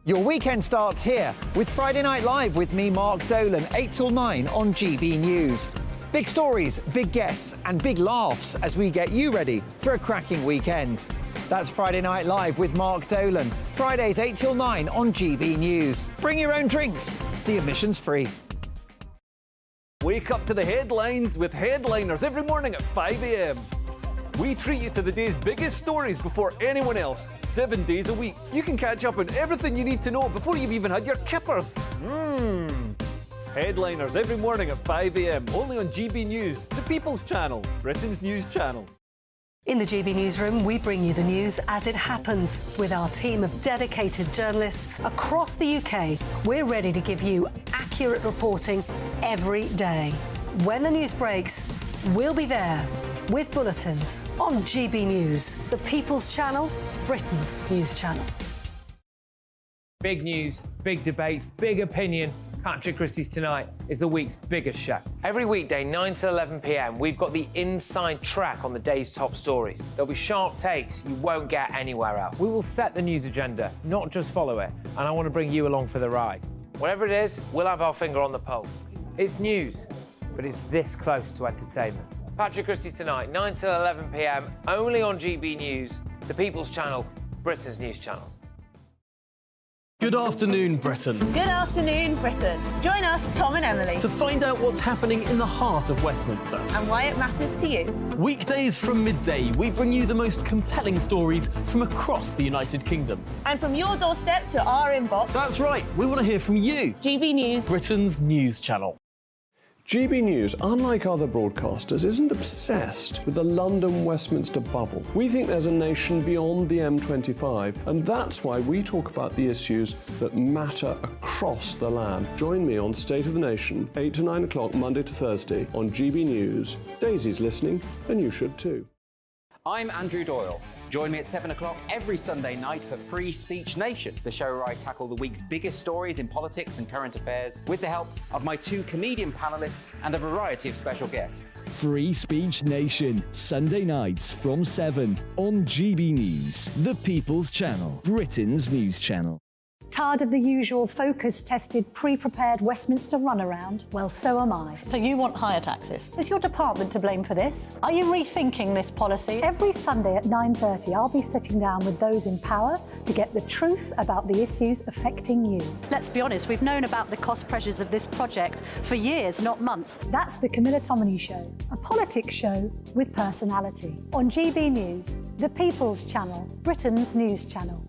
Your weekend starts here with Friday Night Live with me, Mark Dolan, 8 till 9 on GB News. Big stories, big guests and big laughs as we get you ready for a cracking weekend. That's Friday Night Live with Mark Dolan. Fridays 8 till 9 on GB News. Bring your own drinks. The admission's free. Wake up to the headlines with Headliners every morning at 5 a.m. We treat you to the day's biggest stories before anyone else, 7 days a week. You can catch up on everything you need to know before you've even had your kippers. Headliners every morning at 5 a.m, only on GB News, the People's Channel, Britain's news channel. In the GB Newsroom, we bring you the news as it happens. With our team of dedicated journalists across the UK, we're ready to give you accurate reporting every day. When the news breaks, we'll be there. with bulletins on GB News, the People's Channel, Britain's news channel. Big news, big debates, big opinion. Patrick Christie's Tonight is the week's biggest show. Every weekday, 9 to 11 p.m, we've got the inside track on the day's top stories. There'll be sharp takes you won't get anywhere else. We will set the news agenda, not just follow it, and I want to bring you along for the ride. Whatever it is, we'll have our finger on the pulse. It's news, but it's this close to entertainment. Patrick Christie's Tonight, 9 to 11 p.m, only on GB News, the People's Channel, Britain's news channel. Good afternoon, Britain. Good afternoon, Britain. Join us, Tom and Emily, To find out what's happening in the heart of Westminster. and why it matters to you. Weekdays from midday, we bring you the most compelling stories from across the United Kingdom. And from your doorstep to our inbox. That's right, we want to hear from you. GB News, Britain's news channel. GB News, unlike other broadcasters, isn't obsessed with the London-Westminster bubble. We think there's a nation beyond the M25, and that's why we talk about the issues that matter across the land. Join me on State of the Nation, 8 to 9 o'clock, Monday to Thursday, on GB News. Daisy's listening, and you should too. I'm Andrew Doyle. Join me at 7 o'clock every Sunday night for Free Speech Nation, the show where I tackle the week's biggest stories in politics and current affairs with the help of my two comedian panellists and a variety of special guests. Free Speech Nation, Sunday nights from 7 on GB News, the People's Channel, Britain's news channel. Tired of the usual focus-tested, pre-prepared Westminster runaround? Well, so am I. So you want higher taxes? Is your department to blame for this? Are you rethinking this policy? Every Sunday at 9:30, I'll be sitting down with those in power to get the truth about the issues affecting you. Let's be honest, we've known about the cost pressures of this project for years, not months. That's the Camilla Tominey Show, a politics show with personality. On GB News, the People's Channel, Britain's news channel.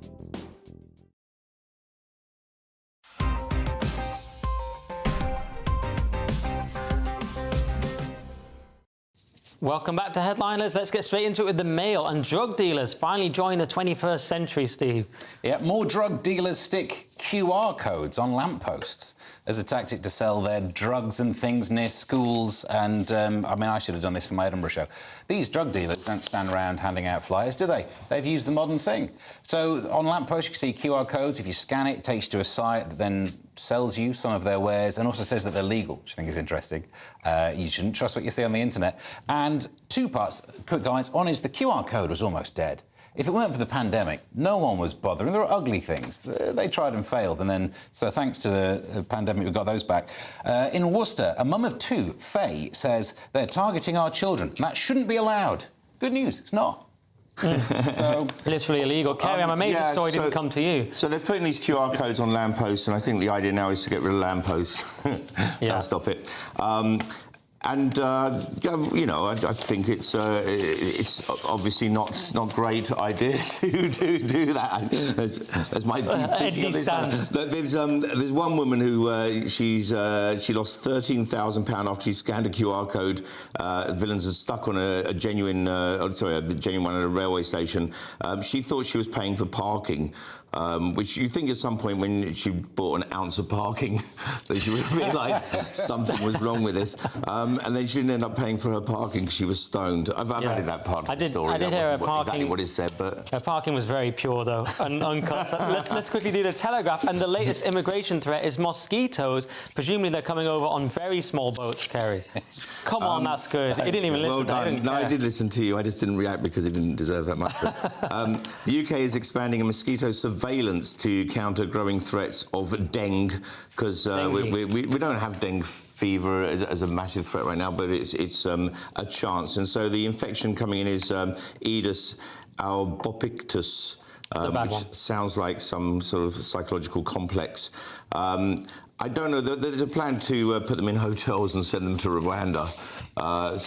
Welcome back to Headliners. Let's get straight into it with the Mail. And drug dealers finally join the 21st century, Steve. Yeah, more drug dealers stick QR codes on lampposts as a tactic to sell their drugs and things near schools. And, I should have done this for my Edinburgh show. These drug dealers don't stand around handing out flyers, do they? They've used the modern thing. So on lampposts, you can see QR codes. If you scan it, it takes you to a site that then sells you some of their wares and also says that they're legal, which I think is interesting. You shouldn't trust what you see on the internet. And two parts, quick guys. One is the QR code was almost dead. If it weren't for the pandemic, no one was bothering. There were ugly things. They tried and failed, and then, so thanks to the pandemic, we got those back. In Worcester, a mum of two, Faye, says they're targeting our children, and that shouldn't be allowed. Good news, it's not. So, literally illegal. Kerry, I'm amazed the story didn't come to you. So they're putting these QR codes on lampposts, and I think the idea now is to get rid of lampposts. Yeah. Stop it. I think it's obviously not great idea to do that. There's my there's one woman who she lost £13,000 after she scanned a QR code. Villains are stuck on a genuine one at a railway station. She thought she was paying for parking. Which you think at some point when she bought an ounce of parking that she would have realised something was wrong with this. And then she didn't end up paying for her parking because she was stoned. I've added that part of the story. I did hear her parking. Exactly what it said, but her parking was very pure, though, and uncut. Let's quickly do the Telegraph. And the latest immigration threat is Mosquitoes. Presumably they're coming over on very small boats, Kerry. Come on, that's good. He didn't even listen. Well done. No, I did listen to you. I just didn't react because it didn't deserve that much. The UK is expanding a mosquito surveillance to counter growing threats of dengue, because we don't have dengue fever as a massive threat right now, but it's a chance. And so the infection coming in is Aedes albopictus, which sounds like some sort of psychological complex. I don't know. There's a plan to put them in hotels and send them to Rwanda. I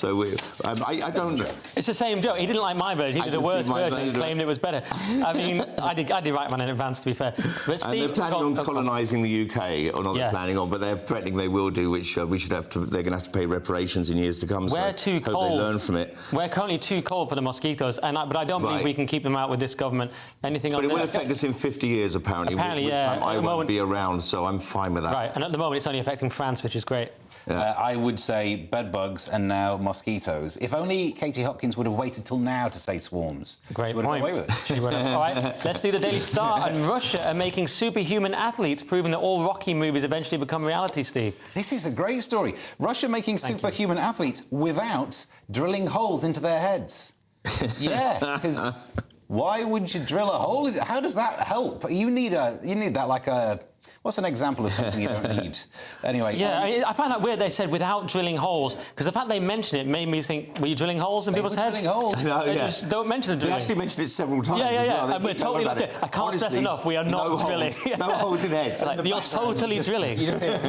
don't know. It's the same joke. He didn't like my version. He did a worse version and claimed it was better. I mean, I did write mine in advance, to be fair. But Steve, and they're planning on colonising the UK, or not they're planning on, but they're threatening they will do, which we should have to. They're going to have to pay reparations in years to come. We're too cold. Hope they learn from it. We're currently too cold for the mosquitoes, but I don't believe we can keep them out with this government. Anything? But it will affect us in 50 years, apparently. Apparently, which time I won't be around, so I'm fine with that. Right, and at the moment it's only affecting France, which is great. I would say bedbugs and now mosquitoes. If only Katie Hopkins would have waited till now to say swarms. Great she would have got away with it. She would have. All right, let's do the Daily Star. And Russia are making superhuman athletes, proving that all Rocky movies eventually become reality, Steve. This is a great story. Russia making superhuman athletes without drilling holes into their heads. Yeah, because why would you drill a hole in it? How does that help? You need that like a... What's an example of something you don't need? Anyway. Yeah, I find that weird they said without drilling holes, because the fact they mentioned it made me think, were you drilling holes in people's heads? Drilling holes. No, yeah. Just don't mention the drilling. They actually mentioned it several times. Yeah. As well. And we're totally not doing. I can't stress enough, we are not drilling. No holes in heads. Like, you're totally drilling. You just hear...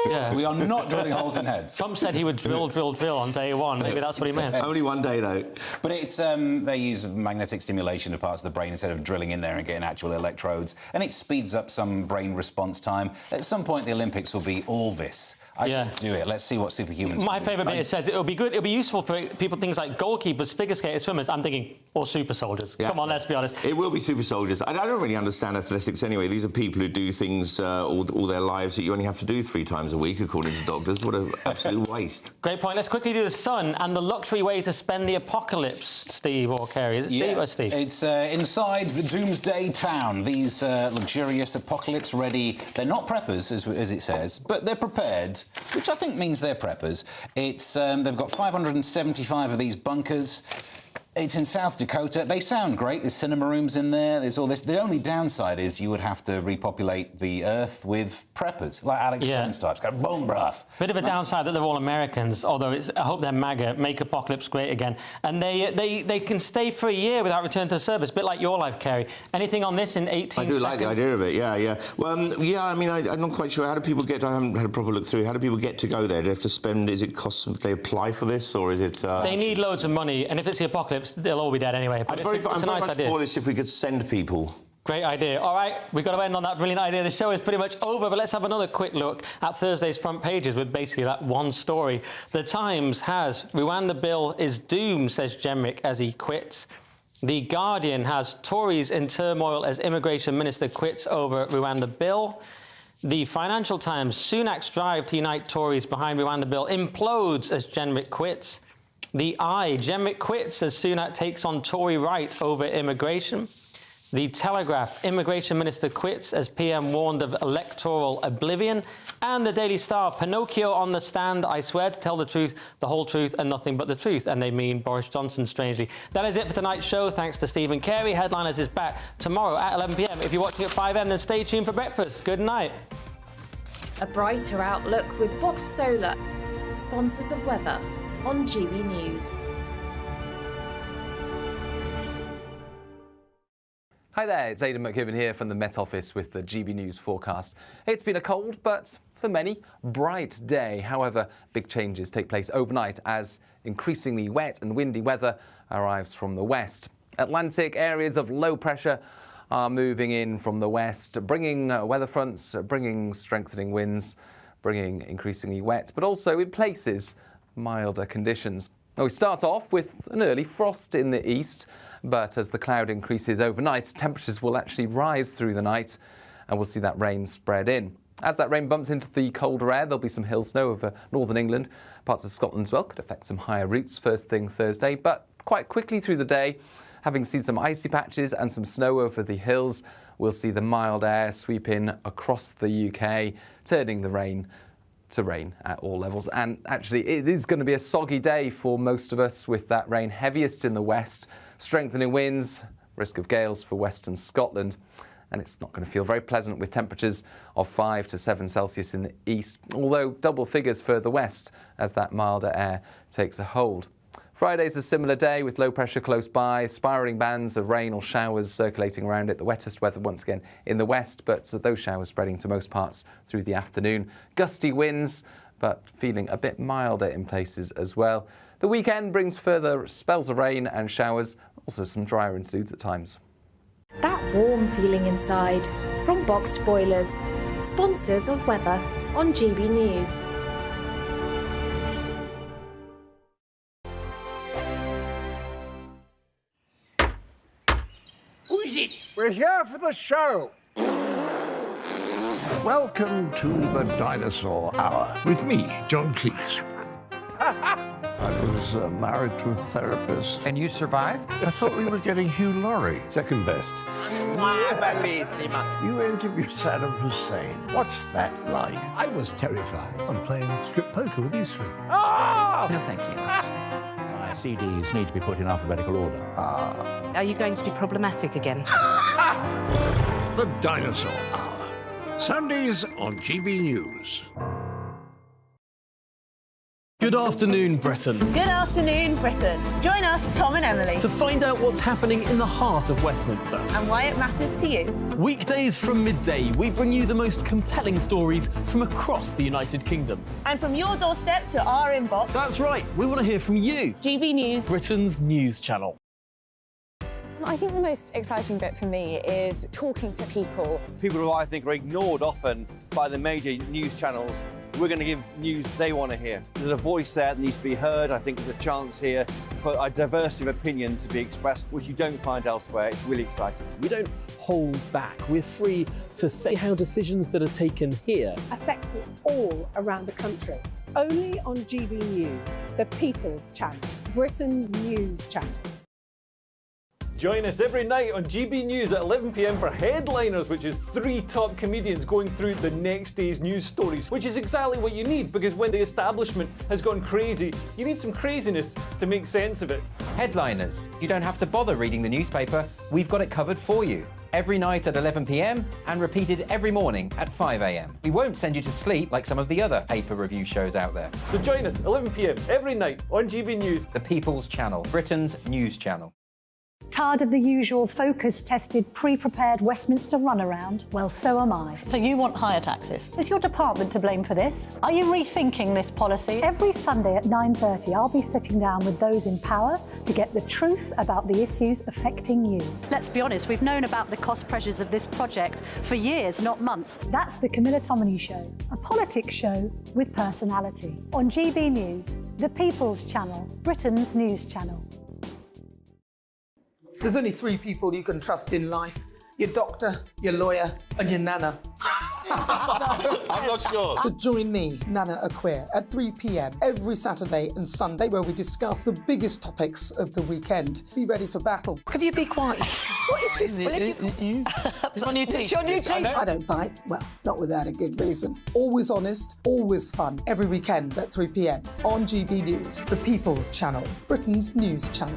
Yeah. We are not drilling holes in heads. Trump said he would drill on day one. Maybe that's what he meant. Only one day, though. But it's they use magnetic stimulation of parts of the brain instead of drilling in there and getting actual electrodes, and it speeds up some brain response time. At some point, the Olympics will be all this. I should do it. Let's see what superhumans. My favourite bit, it says it'll be good. It'll be useful for people, things like goalkeepers, figure skaters, swimmers. I'm thinking, or super soldiers. Yeah. Come on, let's be honest. It will be super soldiers. I don't really understand athletics anyway. These are people who do things all their lives that you only have to do 3 times a week, according to doctors. What an absolute waste. Great point. Let's quickly do the sun and the luxury way to spend the apocalypse, Steve or Kerry. Is it Steve or Steve? It's inside the Doomsday town. These luxurious apocalypse-ready... They're not preppers, as it says, but they're prepared, which I think means they're preppers. It's they've got 575 of these bunkers. It's in South Dakota. They sound great. There's cinema rooms in there. There's all this. The only downside is you would have to repopulate the Earth with preppers, like Alex Jones types. Got bone broth. Bit of a downside that they're all Americans, although I hope they're MAGA, make apocalypse great again. And they can stay for a year without return to service, a bit like your life, Kerry. Anything on this in 18 seconds? I do like the idea of it, yeah. Well, yeah, I mean, I'm not quite sure. How do people get... I haven't had a proper look through. How do people get to go there? Do they have to spend... Is it cost... Do they apply for this, or is it... They need loads of money, and if it's the apocalypse, they'll all be dead anyway. But I'm very a nice much idea. for this if we could send people. Great idea. All right, we've got to end on that brilliant idea. The show is pretty much over, but let's have another quick look at Thursday's front pages with basically that one story. The Times has Rwanda bill is doomed, says Jenrick as he quits. The Guardian has Tories in turmoil as immigration minister quits over Rwanda bill. The Financial Times, Sunak's drive to unite Tories behind Rwanda bill implodes as Jenrick quits. The Eye, Jenrick quits as Sunak takes on Tory right over immigration. The Telegraph, immigration minister quits as PM warned of electoral oblivion. And the Daily Star, Pinocchio on the stand, I swear to tell the truth, the whole truth and nothing but the truth. And they mean Boris Johnson, strangely. That is it for tonight's show. Thanks to Stephen Carey. Headliners is back tomorrow at 11 p.m. If you're watching at 5 p.m, then stay tuned for breakfast. Good night. A brighter outlook with Box Solar, sponsors of weather on GB News. Hi there, it's Aidan McKibben here from the Met Office with the GB News forecast. It's been a cold, but for many, bright day. However, big changes take place overnight as increasingly wet and windy weather arrives from the west. Atlantic areas of low pressure are moving in from the west, bringing weather fronts, bringing strengthening winds, bringing increasingly wet, but also in places milder conditions. Now we start off with an early frost in the east, but as the cloud increases overnight, temperatures will actually rise through the night and we'll see that rain spread in. As that rain bumps into the colder air, there'll be some hill snow over northern England. Parts of Scotland as well could affect some higher routes first thing Thursday, but quite quickly through the day, having seen some icy patches and some snow over the hills, we'll see the mild air sweep in across the UK, turning the rain to rain at all levels. And actually, it is going to be a soggy day for most of us with that rain heaviest in the west, strengthening winds, risk of gales for western Scotland. And it's not going to feel very pleasant with temperatures of 5 to 7 Celsius in the east, although double figures further west as that milder air takes a hold. Friday's a similar day with low pressure close by, spiralling bands of rain or showers circulating around it. The wettest weather once again in the west, but those showers spreading to most parts through the afternoon. Gusty winds, but feeling a bit milder in places as well. The weekend brings further spells of rain and showers, also some drier interludes at times. That warm feeling inside from Boxed Boilers, sponsors of weather on GB News. Who is it? We're here for the show. Welcome to the Dinosaur Hour with me, John Cleese. I was married to a therapist. And you survived? I thought we were getting Hugh Laurie. Second best. You interviewed Saddam Hussein. What's that like? I was terrified. I'm playing strip poker with these three. No, thank you. My CDs need to be put in alphabetical order. Are you going to be problematic again? The Dinosaur Hour. Sundays on GB News. Good afternoon, Britain. Good afternoon, Britain. Join us, Tom and Emily, To find out what's happening in the heart of Westminster. and why it matters to you. Weekdays from midday, we bring you the most compelling stories from across the United Kingdom. And from your doorstep to our inbox. That's right, we want to hear from you. GB News. Britain's news channel. I think the most exciting bit for me is talking to people. People who I think are ignored often by the major news channels. We're going to give news they want to hear. There's a voice there that needs to be heard. I think there's a chance here for a diversity of opinion to be expressed, which you don't find elsewhere. It's really exciting. We don't hold back. We're free to say how decisions that are taken here affect us all around the country. Only on GB News, the People's Channel, Britain's news channel. Join us every night on GB News at 11 p.m. for Headliners, which is 3 top comedians going through the next day's news stories, which is exactly what you need, because when the establishment has gone crazy, you need some craziness to make sense of it. Headliners. You don't have to bother reading the newspaper. We've got it covered for you. Every night at 11 p.m. and repeated every morning at 5 a.m. We won't send you to sleep like some of the other paper review shows out there. So join us 11 p.m. every night on GB News. The People's Channel, Britain's news channel. Tired of the usual focus-tested, pre-prepared Westminster runaround? Well, so am I. So you want higher taxes? Is your department to blame for this? Are you rethinking this policy? Every Sunday at 9:30, I'll be sitting down with those in power to get the truth about the issues affecting you. Let's be honest, we've known about the cost pressures of this project for years, not months. That's the Camilla Tominey Show, a politics show with personality. On GB News, the People's Channel, Britain's news channel. There's only 3 people you can trust in life. Your doctor, your lawyer, and your nana. I'm not sure. So join me, Nana Aquare, at 3 p.m. every Saturday and Sunday, where we discuss the biggest topics of the weekend. Be ready for battle. Could you be quiet? What is this? It's my new teeth. It's your new teeth. I don't bite. Well, not without a good reason. Always honest, always fun. Every weekend at 3 p.m. on GB News, the People's Channel, Britain's news channel.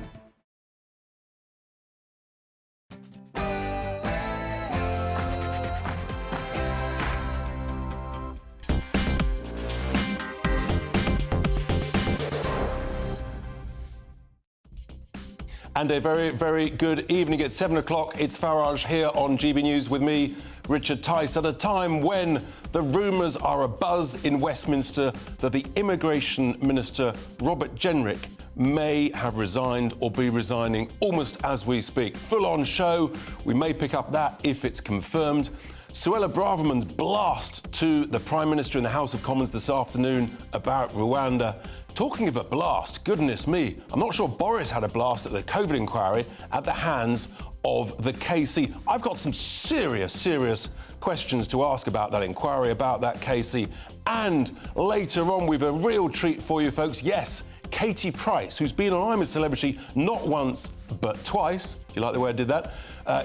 And a very, very good evening. At 7 o'clock, it's Farage here on GB News with me, Richard Tice, at a time when the rumours are abuzz in Westminster that the Immigration Minister, Robert Jenrick, may have resigned or be resigning almost as we speak. Full-on show. We may pick up that if it's confirmed. Suella Braverman's blast to the Prime Minister in the House of Commons this afternoon about Rwanda. Talking of a blast, goodness me, I'm not sure Boris had a blast at the COVID inquiry at the hands of the KC. I've got some serious questions to ask about that inquiry, about that KC. And later on, we've a real treat for you folks. Yes, Katie Price, who's been on I'm a Celebrity not once, but twice. Do you like the way I did that?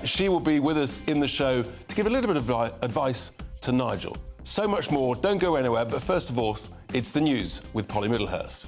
She will be with us in the show to give a little bit of advice to Nigel. So much more, don't go anywhere, but first of all, it's the news with Polly Middlehurst.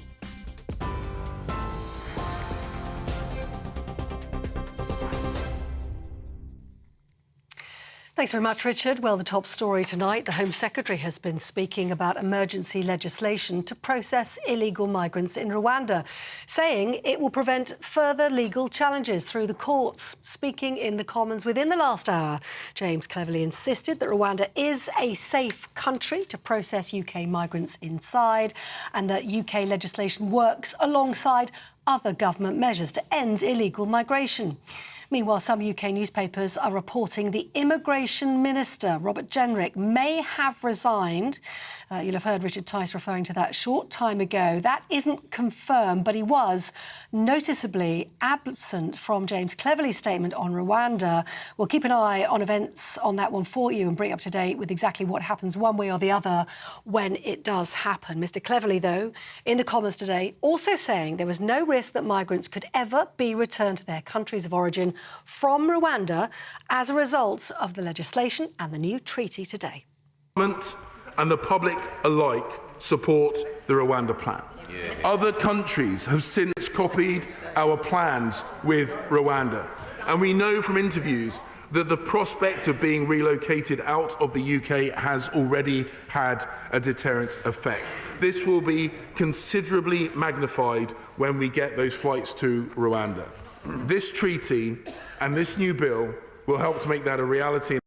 Thanks very much, Richard. Well, the top story tonight, the Home Secretary has been speaking about emergency legislation to process illegal migrants in Rwanda, saying it will prevent further legal challenges through the courts. Speaking in the Commons within the last hour, James cleverly insisted that Rwanda is a safe country to process UK migrants inside and that UK legislation works alongside other government measures to end illegal migration. Meanwhile, some UK newspapers are reporting the Immigration Minister, Robert Jenrick, may have resigned. You'll have heard Richard Tice referring to that a short time ago. That isn't confirmed, but he was noticeably absent from James Cleverly's statement on Rwanda. We'll keep an eye on events on that one for you and bring up to date with exactly what happens one way or the other when it does happen. Mr. Cleverly, though, in the Commons today, also saying there was no risk that migrants could ever be returned to their countries of origin from Rwanda as a result of the legislation and the new treaty today. Parliament and the public alike support the Rwanda plan. Other countries have since copied our plans with Rwanda, and we know from interviews that the prospect of being relocated out of the UK has already had a deterrent effect. This will be considerably magnified when we get those flights to Rwanda. This treaty and this new bill will help to make that a reality.